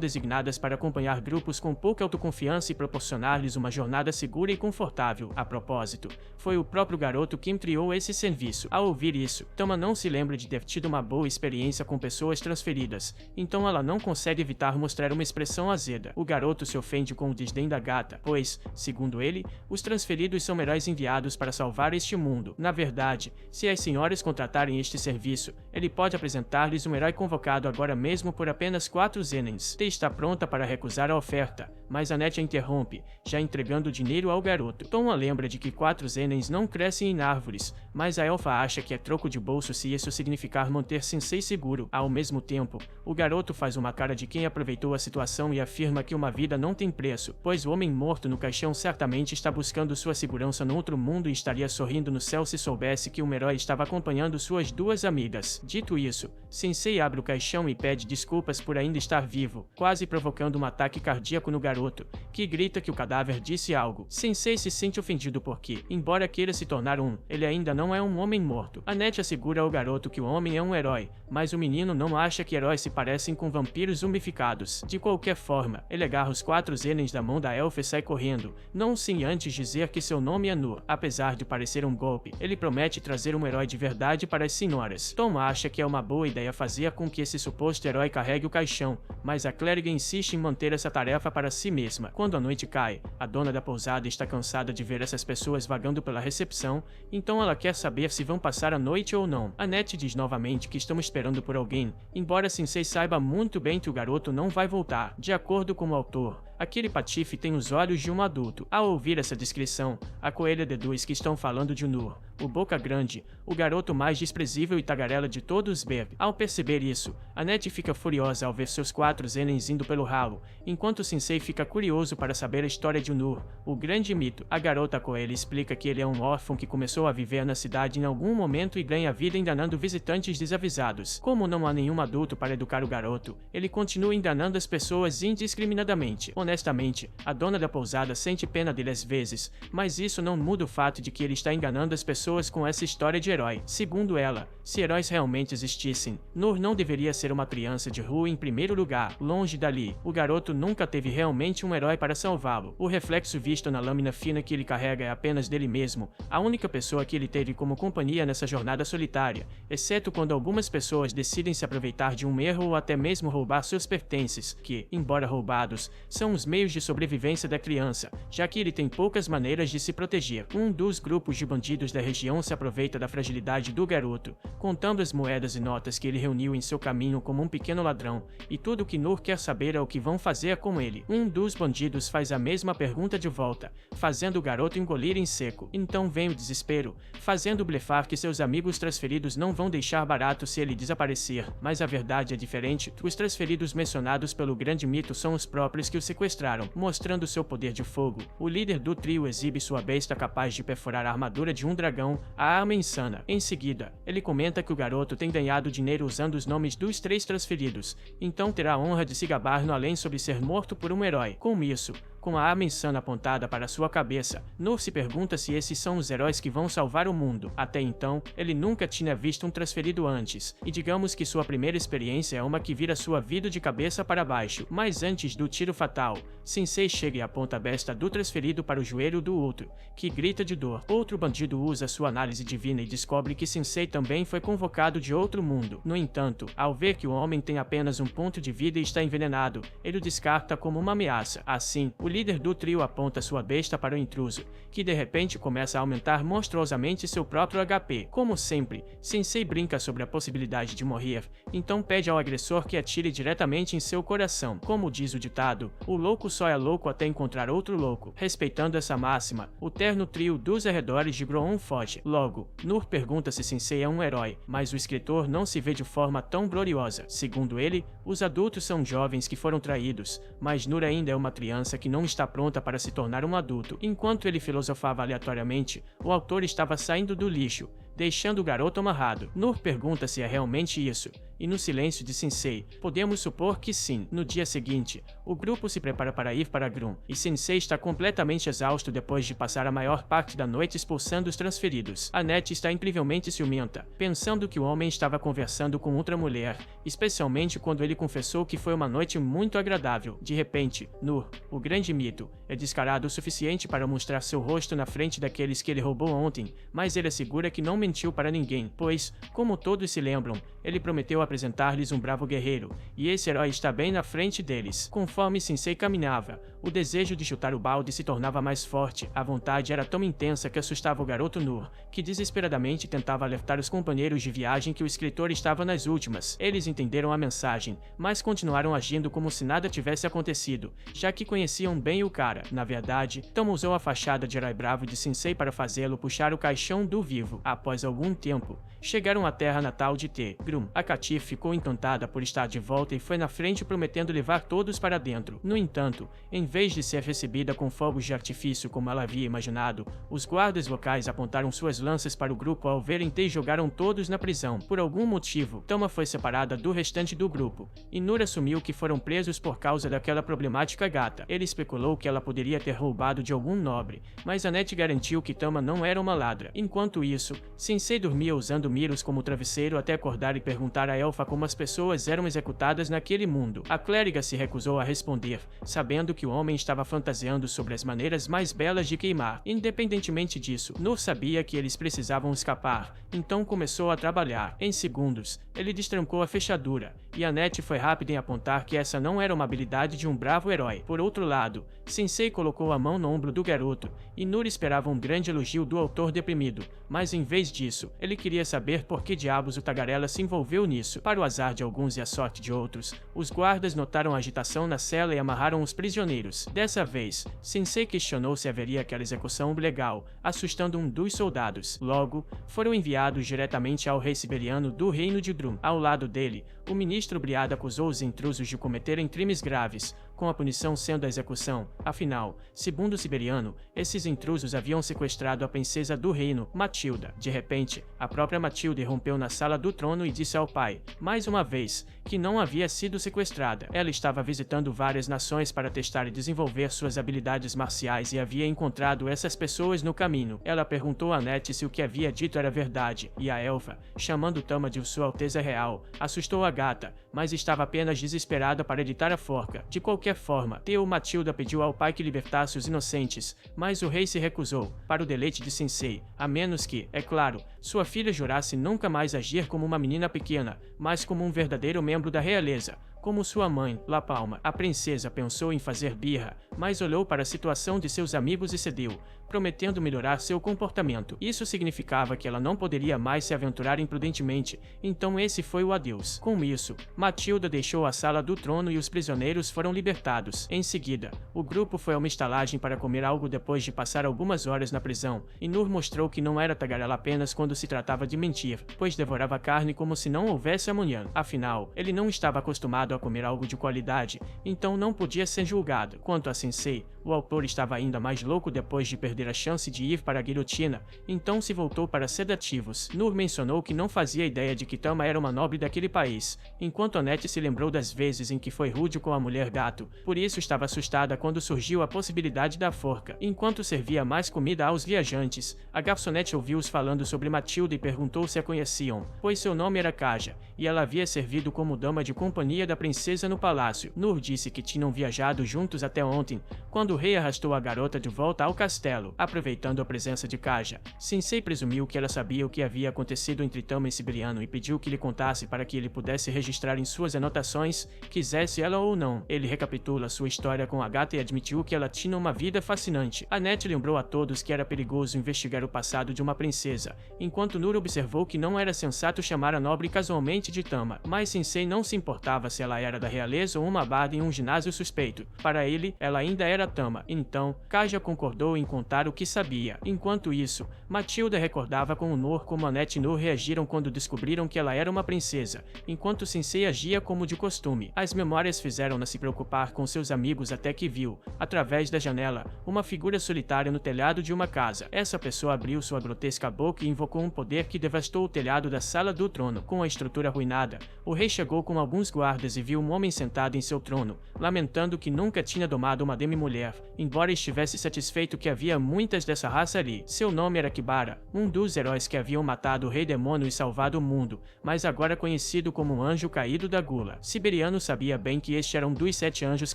Speaker 1: designadas para acompanhar grupos com pouca autoconfiança e proporcionar-lhes uma jornada segura e confortável. A propósito, foi o próprio garoto quem criou esse serviço. Ao ouvir isso, Tama não se lembra de ter tido uma boa experiência com pessoas transferidas, então ela não consegue evitar mostrar uma expressão azeda. O garoto se ofende com o desdém da gata, pois, segundo ele, os transferidos são heróis enviados para salvar este mundo. Na verdade, se as senhoras contratarem este serviço, ele pode apresentar-lhes um herói convocado agora mesmo por apenas 4 zenens. T está pronta para recusar a oferta, mas Annette a interrompe, já entregando o dinheiro ao garoto. Tom a lembra de que 4 zenens não crescem em árvores, mas a elfa acha que é troco de bolso se isso significar manter Sensei seguro. Ao mesmo tempo, o garoto faz uma cara de quem aproveitou a situação e afirma que uma vida não tem preço, pois o homem morto no caixão certamente está buscando sua segurança no outro mundo e estaria sorrindo no céu se soubesse que um herói estava acompanhando suas 2 amigas. Dito isso, Sensei abre o caixão e pede desculpas por ainda estar vivo, quase provocando um ataque cardíaco no garoto, que grita que o cadáver disse algo. Sensei se sente ofendido porque, embora queira se tornar ele ainda não é um homem morto. Annette assegura ao garoto que o homem é um herói, mas o menino não acha que heróis se parecem com vampiros zumbificados. De qualquer forma, ele agarra os 4 zenens da mão da elfa e sai correndo, não sem antes dizer que seu nome é Nur. Apesar de parecer um golpe, ele promete trazer um herói de verdade para as senhoras. Tom acha que é uma boa ideia fazer com que esse suposto herói carregue o caixão, mas a clériga insiste em manter essa tarefa para si mesma. Quando a noite cai, a dona da pousada está cansada de ver essas pessoas vagando pela recepção, então ela quer saber se vão passar a noite ou não. Annette diz novamente que estão esperando por alguém, embora Sensei saiba muito bem que o garoto não vai voltar. De acordo com o autor, aquele patife tem os olhos de um adulto. Ao ouvir essa descrição, a coelha deduz que estão falando de Nur, o Boca Grande, o garoto mais desprezível e tagarela de todos os Berg. Ao perceber isso, Annette fica furiosa ao ver seus 4 zenens indo pelo ralo, enquanto Sensei fica curioso para saber a história de Nur, o grande mito. A garota coelha explica que ele é um órfão que começou a viver na cidade em algum momento e ganha vida enganando visitantes desavisados. Como não há nenhum adulto para educar o garoto, ele continua enganando as pessoas indiscriminadamente. Honestamente, a dona da pousada sente pena dele às vezes, mas isso não muda o fato de que ele está enganando as pessoas com essa história de herói. Segundo ela, se heróis realmente existissem, Nur não deveria ser uma criança de rua em primeiro lugar. Longe dali, o garoto nunca teve realmente um herói para salvá-lo. O reflexo visto na lâmina fina que ele carrega é apenas dele mesmo, a única pessoa que ele teve como companhia nessa jornada solitária, exceto quando algumas pessoas decidem se aproveitar de um erro ou até mesmo roubar seus pertences, que, embora roubados, são os meios de sobrevivência da criança, já que ele tem poucas maneiras de se proteger. Um dos grupos de bandidos da região se aproveita da fragilidade do garoto, contando as moedas e notas que ele reuniu em seu caminho como um pequeno ladrão, e tudo o que Nur quer saber é o que vão fazer com ele. Um dos bandidos faz a mesma pergunta de volta, fazendo o garoto engolir em seco. Então vem o desespero, fazendo blefar que seus amigos transferidos não vão deixar barato se ele desaparecer. Mas a verdade é diferente. Os transferidos mencionados pelo grande mito são os próprios que o sequestraram, mostrando seu poder de fogo. O líder do trio exibe sua besta capaz de perfurar a armadura de um dragão, a arma insana. Em seguida, ele comenta que o garoto tem ganhado dinheiro usando os nomes dos 3 transferidos, então terá a honra de se gabar no além sobre ser morto por um herói. Com isso, com a arma insana apontada para sua cabeça, Nur se pergunta se esses são os heróis que vão salvar o mundo. Até então, ele nunca tinha visto um transferido antes, e digamos que sua primeira experiência é uma que vira sua vida de cabeça para baixo. Mas antes do tiro fatal, Sensei chega e aponta a besta do transferido para o joelho do outro, que grita de dor. Outro bandido usa sua análise divina e descobre que Sensei também foi convocado de outro mundo. No entanto, ao ver que o homem tem apenas um ponto de vida e está envenenado, ele o descarta como uma ameaça. Assim, o líder do trio aponta sua besta para o intruso, que de repente começa a aumentar monstruosamente seu próprio HP. Como sempre, Sensei brinca sobre a possibilidade de morrer, então pede ao agressor que atire diretamente em seu coração. Como diz o ditado, o louco só é louco até encontrar outro louco. Respeitando essa máxima, o terno trio dos arredores de Groon foge. Logo, Nur pergunta se Sensei é um herói, mas o escritor não se vê de forma tão gloriosa. Segundo ele, os adultos são jovens que foram traídos, mas Nur ainda é uma criança que não está pronta para se tornar um adulto. Enquanto ele filosofava aleatoriamente, o autor estava saindo do lixo, deixando o garoto amarrado. Nur pergunta se é realmente isso, e no silêncio de Sensei, podemos supor que sim. No dia seguinte, o grupo se prepara para ir para Groon, e Sensei está completamente exausto depois de passar a maior parte da noite expulsando os transferidos. Annette está incrivelmente ciumenta, pensando que o homem estava conversando com outra mulher, especialmente quando ele confessou que foi uma noite muito agradável. De repente, Nur, o grande mito, é descarado o suficiente para mostrar seu rosto na frente daqueles que ele roubou ontem, mas ele assegura que não mentiu para ninguém, pois, como todos se lembram, ele prometeu apresentar-lhes um bravo guerreiro, e esse herói está bem na frente deles. Conforme Sensei caminhava, o desejo de chutar o balde se tornava mais forte. A vontade era tão intensa que assustava o garoto Nur, que desesperadamente tentava alertar os companheiros de viagem que o escritor estava nas últimas. Eles entenderam a mensagem, mas continuaram agindo como se nada tivesse acontecido, já que conheciam bem o cara. Na verdade, Tom usou a fachada de herói bravo de Sensei para fazê-lo puxar o caixão do vivo. Após algum tempo, chegaram à terra natal de T. Groom. A Katif ficou encantada por estar de volta e foi na frente prometendo levar todos para dentro. No entanto, em vez de ser recebida com fogos de artifício como ela havia imaginado, os guardas locais apontaram suas lanças para o grupo ao verem T e jogaram todos na prisão. Por algum motivo, Tama foi separada do restante do grupo, e Nur assumiu que foram presos por causa daquela problemática gata. Ele especulou que ela poderia ter roubado de algum nobre, mas Annette garantiu que Tama não era uma ladra. Enquanto isso, Sensei dormia usando Miros como travesseiro até acordar e perguntar a elfa como as pessoas eram executadas naquele mundo. A clériga se recusou a responder, sabendo que o homem estava fantasiando sobre as maneiras mais belas de queimar. Independentemente disso, Nur sabia que eles precisavam escapar, então começou a trabalhar. Em segundos, ele destrancou a fechadura, e Annette foi rápida em apontar que essa não era uma habilidade de um bravo herói. Por outro lado, Sensei colocou a mão no ombro do garoto, e Nur esperava um grande elogio do autor deprimido, mas em vez disso, ele queria saber por que diabos o tagarela se envolveu nisso. Para o azar de alguns e a sorte de outros, os guardas notaram a agitação na cela e amarraram os prisioneiros. Dessa vez, Sensei questionou se haveria aquela execução legal, assustando um dos soldados. Logo, foram enviados diretamente ao rei siberiano do reino de Groom. Ao lado dele, o ministro Briada acusou os intrusos de cometerem crimes graves, com a punição sendo a execução. Afinal, segundo o siberiano, esses intrusos haviam sequestrado a princesa do reino, Matilda. De repente, a própria Matilda irrompeu na sala do trono e disse ao pai, mais uma vez, que não havia sido sequestrada. Ela estava visitando várias nações para testar e desenvolver suas habilidades marciais e havia encontrado essas pessoas no caminho. Ela perguntou a Annette se o que havia dito era verdade, e a elfa, chamando Tama de Sua Alteza Real, assustou a gata, mas estava apenas desesperada para editar a forca. De qualquer forma, Teo Matilda pediu ao pai que libertasse os inocentes, mas o rei se recusou, para o deleite de Sensei, a menos que, é claro, sua filha jurasse nunca mais agir como uma menina pequena, mas como um verdadeiro membro da realeza. como sua mãe, La Palma. A princesa pensou em fazer birra, mas olhou para a situação de seus amigos e cedeu, prometendo melhorar seu comportamento. Isso significava que ela não poderia mais se aventurar imprudentemente, então esse foi o adeus. Com isso, Matilda deixou a sala do trono e os prisioneiros foram libertados. Em seguida, o grupo foi a uma estalagem para comer algo depois de passar algumas horas na prisão, e Nur mostrou que não era tagarela apenas quando se tratava de mentir, pois devorava carne como se não houvesse amanhã. Afinal, ele não estava acostumado a comer algo de qualidade, então não podia ser julgado. Quanto a Sensei, o autor estava ainda mais louco depois de perder a chance de ir para a guilhotina, então se voltou para sedativos. Nur mencionou que não fazia ideia de que Tama era uma nobre daquele país, enquanto Annette se lembrou das vezes em que foi rude com a mulher gato, por isso estava assustada quando surgiu a possibilidade da forca. Enquanto servia mais comida aos viajantes, a garçonete ouviu-os falando sobre Matilda e perguntou se a conheciam, pois seu nome era Kaja, e ela havia servido como dama de companhia da princesa no palácio. Nur disse que tinham viajado juntos até ontem, quando o rei arrastou a garota de volta ao castelo. Aproveitando a presença de Kaja, Sensei presumiu que ela sabia o que havia acontecido entre Tama e Siberiano e pediu que lhe contasse para que ele pudesse registrar em suas anotações, quisesse ela ou não. Ele recapitula sua história com a gata e admitiu que ela tinha uma vida fascinante. Annette lembrou a todos que era perigoso investigar o passado de uma princesa, enquanto Nur observou que não era sensato chamar a nobre casualmente de Tama, mas Sensei não se importava se ela era da realeza ou uma barda em um ginásio suspeito. Para ele, ela ainda era Tama, então Kaja concordou em contar o que sabia. Enquanto isso, Matilda recordava com Nur como Annette e Nur reagiram quando descobriram que ela era uma princesa, enquanto Sensei agia como de costume. As memórias fizeram-na se preocupar com seus amigos até que viu, através da janela, uma figura solitária no telhado de uma casa. Essa pessoa abriu sua grotesca boca e invocou um poder que devastou o telhado da sala do trono. Com a estrutura arruinada, o rei chegou com alguns guardas e viu um homem sentado em seu trono, lamentando que nunca tinha domado uma demi-mulher, embora estivesse satisfeito que havia muitas dessa raça ali. Seu nome era Kibara, um dos heróis que haviam matado o rei demônio e salvado o mundo, mas agora conhecido como o Anjo Caído da Gula. Siberiano sabia bem que este era um dos 7 anjos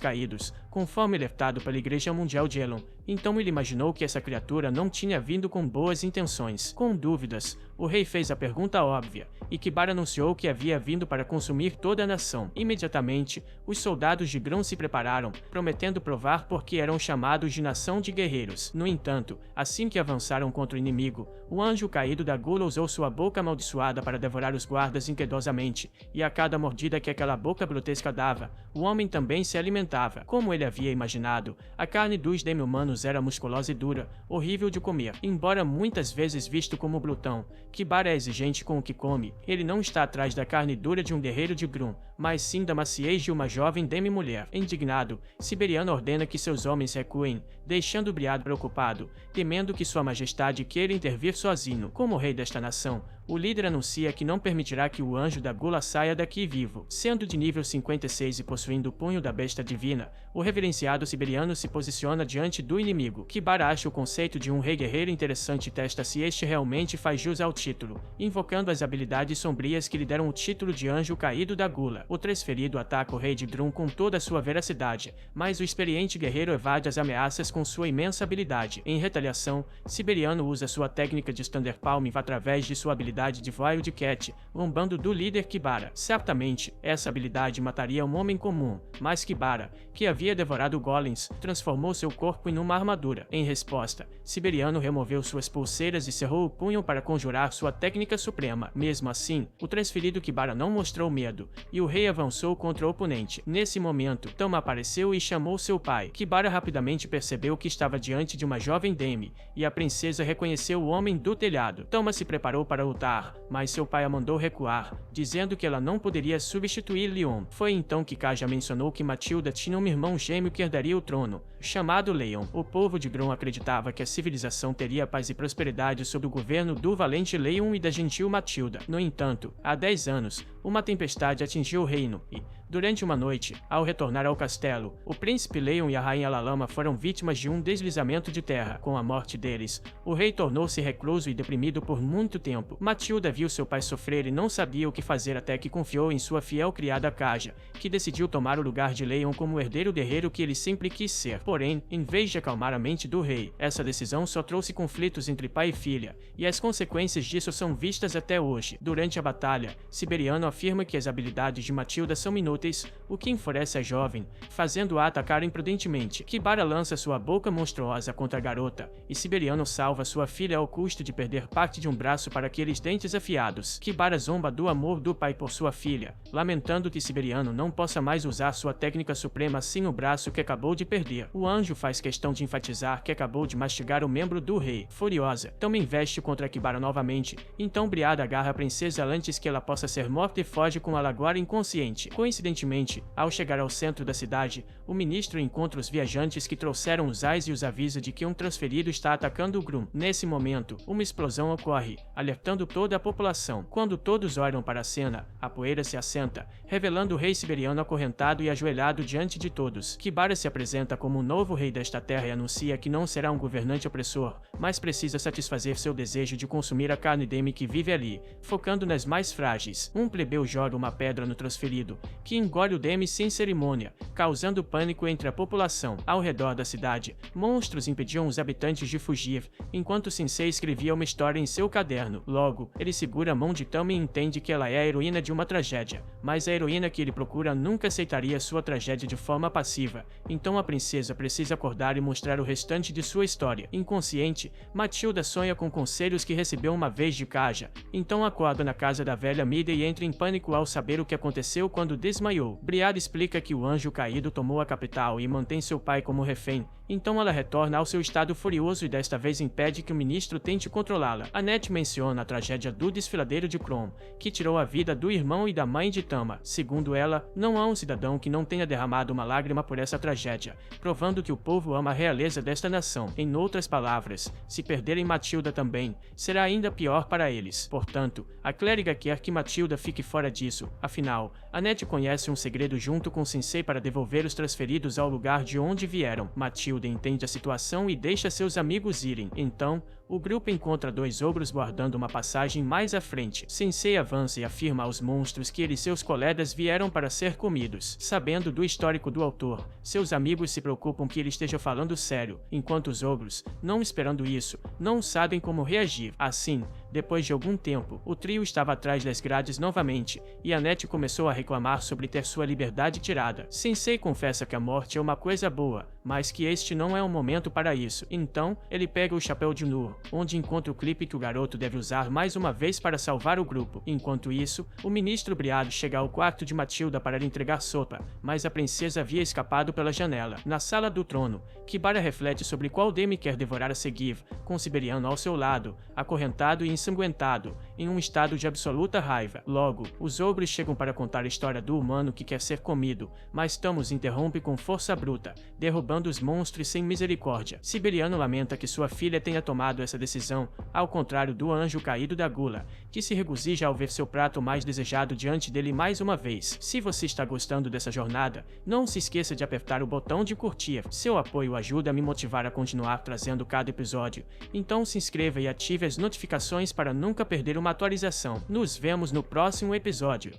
Speaker 1: caídos, conforme alertado pela Igreja Mundial de Elon, então ele imaginou que essa criatura não tinha vindo com boas intenções. Com dúvidas, o rei fez a pergunta óbvia, e Kibara anunciou que havia vindo para consumir toda a nação. Imediatamente, os soldados de Grão se prepararam, prometendo provar por que eram chamados de nação de guerreiros. No entanto, assim que avançaram contra o inimigo, o anjo caído da Gula usou sua boca amaldiçoada para devorar os guardas impiedosamente, e a cada mordida que aquela boca grotesca dava, o homem também se alimentava. Como ele havia imaginado, a carne dos demi-humanos era musculosa e dura, horrível de comer. Embora muitas vezes visto como glutão, Kibara é exigente com o que come. Ele não está atrás da carne dura de um guerreiro de Grum, mas sim da maciez de uma jovem demi-mulher. Indignado, Siberiano ordena que seus homens recuem, deixando Briad preocupado, temendo que sua majestade queira intervir sozinho. Como rei desta nação, o líder anuncia que não permitirá que o anjo da Gula saia daqui vivo. Sendo de nível 56 e possuindo o punho da besta divina, o reverenciado Siberiano se posiciona diante do inimigo. Kibara acha o conceito de um rei guerreiro interessante e testa se este realmente faz jus ao título, invocando as habilidades sombrias que lhe deram o título de Anjo Caído da Gula. O transferido ataca o rei de Drum com toda a sua veracidade, mas o experiente guerreiro evade as ameaças com sua imensa habilidade. Em retaliação, Siberiano usa sua técnica de Thunder Palm através de sua habilidade de Wild Cat, lombando do líder Kibara. Certamente, essa habilidade mataria um homem comum, mas Kibara, que havia devorado golems, transformou seu corpo em uma armadura. Em resposta, Siberiano removeu suas pulseiras e cerrou o punho para conjurar sua técnica suprema. Mesmo assim, o transferido Kibara não mostrou medo, e o rei avançou contra o oponente. Nesse momento, Tama apareceu e chamou seu pai. Kibara rapidamente percebeu que estava diante de uma jovem demi, e a princesa reconheceu o homem do telhado. Tama se preparou para lutar, mas seu pai a mandou recuar, dizendo que ela não poderia substituir Leon. Foi então que Kaja mencionou que Matilda tinha um irmão gêmeo que herdaria o trono, chamado Leon. O povo de Grum acreditava que a civilização teria paz e prosperidade sob o governo do valente Leon e da gentil Matilda. No entanto, há 10 anos, uma tempestade atingiu o reino e, durante uma noite, ao retornar ao castelo, o príncipe Leon e a rainha Lalama foram vítimas de um deslizamento de terra. Com a morte deles, o rei tornou-se recluso e deprimido por muito tempo. Matilda viu seu pai sofrer e não sabia o que fazer até que confiou em sua fiel criada Kaja, que decidiu tomar o lugar de Leon como o herdeiro guerreiro que ele sempre quis ser. Porém, em vez de acalmar a mente do rei, essa decisão só trouxe conflitos entre pai e filha, e as consequências disso são vistas até hoje. Durante a batalha, Siberiano afirma que as habilidades de Matilda são inúteis inúteis, o que enfurece a jovem, fazendo-a atacar imprudentemente. Kibara lança sua boca monstruosa contra a garota, e Siberiano salva sua filha ao custo de perder parte de um braço para aqueles dentes afiados. Kibara zomba do amor do pai por sua filha, lamentando que Siberiano não possa mais usar sua técnica suprema sem o braço que acabou de perder. O anjo faz questão de enfatizar que acabou de mastigar o membro do rei. Furiosa, também veste contra Kibara novamente, então Briada agarra a princesa antes que ela possa ser morta e foge com a Laguara inconsciente. Coincidentemente, ao chegar ao centro da cidade, o ministro encontra os viajantes que trouxeram os ais e os avisa de que um transferido está atacando o Grum. Nesse momento, uma explosão ocorre, alertando toda a população. Quando todos olham para a cena, a poeira se assenta, revelando o rei siberiano acorrentado e ajoelhado diante de todos. Kibara se apresenta como o novo rei desta terra e anuncia que não será um governante opressor, mas precisa satisfazer seu desejo de consumir a carne demi que vive ali, focando nas mais frágeis. Um plebeu joga uma pedra no transferido, que engole o demi sem cerimônia, causando pânico entre a população. Ao redor da cidade, monstros impediam os habitantes de fugir, enquanto Sensei escrevia uma história em seu caderno. Logo, ele segura a mão de Tami e entende que ela é a heroína de uma tragédia, mas a heroína que ele procura nunca aceitaria sua tragédia de forma passiva, então a princesa precisa acordar e mostrar o restante de sua história. Inconsciente, Matilda sonha com conselhos que recebeu uma vez de Kaja, então acorda na casa da velha Mida e entra em pânico ao saber o que aconteceu quando desmaiou. Briada explica que o anjo caído tomou a capital e mantém seu pai como refém, então ela retorna ao seu estado furioso e desta vez impede que o ministro tente controlá-la. Annette menciona a tragédia do desfiladeiro de Kron, que tirou a vida do irmão e da mãe de Tama. Segundo ela, não há um cidadão que não tenha derramado uma lágrima por essa tragédia, provando que o povo ama a realeza desta nação. Em outras palavras, se perderem Matilda também, será ainda pior para eles. Portanto, a clériga quer que Matilda fique fora disso. Afinal, Annette conhece um segredo junto com Sensei para devolver os transferidos ao lugar de onde vieram. Matilda entende a situação e deixa seus amigos irem. Então, o grupo encontra dois ogros guardando uma passagem mais à frente. Sensei avança e afirma aos monstros que ele e seus colegas vieram para ser comidos. Sabendo do histórico do autor, seus amigos se preocupam que ele esteja falando sério, enquanto os ogros, não esperando isso, não sabem como reagir. Assim, depois de algum tempo, o trio estava atrás das grades novamente, e Annette começou a reclamar sobre ter sua liberdade tirada. Sensei confessa que a morte é uma coisa boa, mas que este não é o momento para isso. Então, ele pega o chapéu de Nur, onde encontra o clipe que o garoto deve usar mais uma vez para salvar o grupo. Enquanto isso, o ministro Briado chega ao quarto de Matilda para lhe entregar sopa, mas a princesa havia escapado pela janela. Na sala do trono, Kibara reflete sobre qual demi quer devorar a seguir, com Siberiano ao seu lado, acorrentado e ensanguentado, em um estado de absoluta raiva. Logo, os ogros chegam para contar a história do humano que quer ser comido, mas Tamus interrompe com força bruta, derrubando os monstros sem misericórdia. Siberiano lamenta que sua filha tenha tomado essa decisão, ao contrário do anjo caído da gula, que se regozija ao ver seu prato mais desejado diante dele mais uma vez. Se você está gostando dessa jornada, não se esqueça de apertar o botão de curtir. Seu apoio ajuda a me motivar a continuar trazendo cada episódio, então se inscreva e ative as notificações para nunca perder uma atualização. Nos vemos no próximo episódio.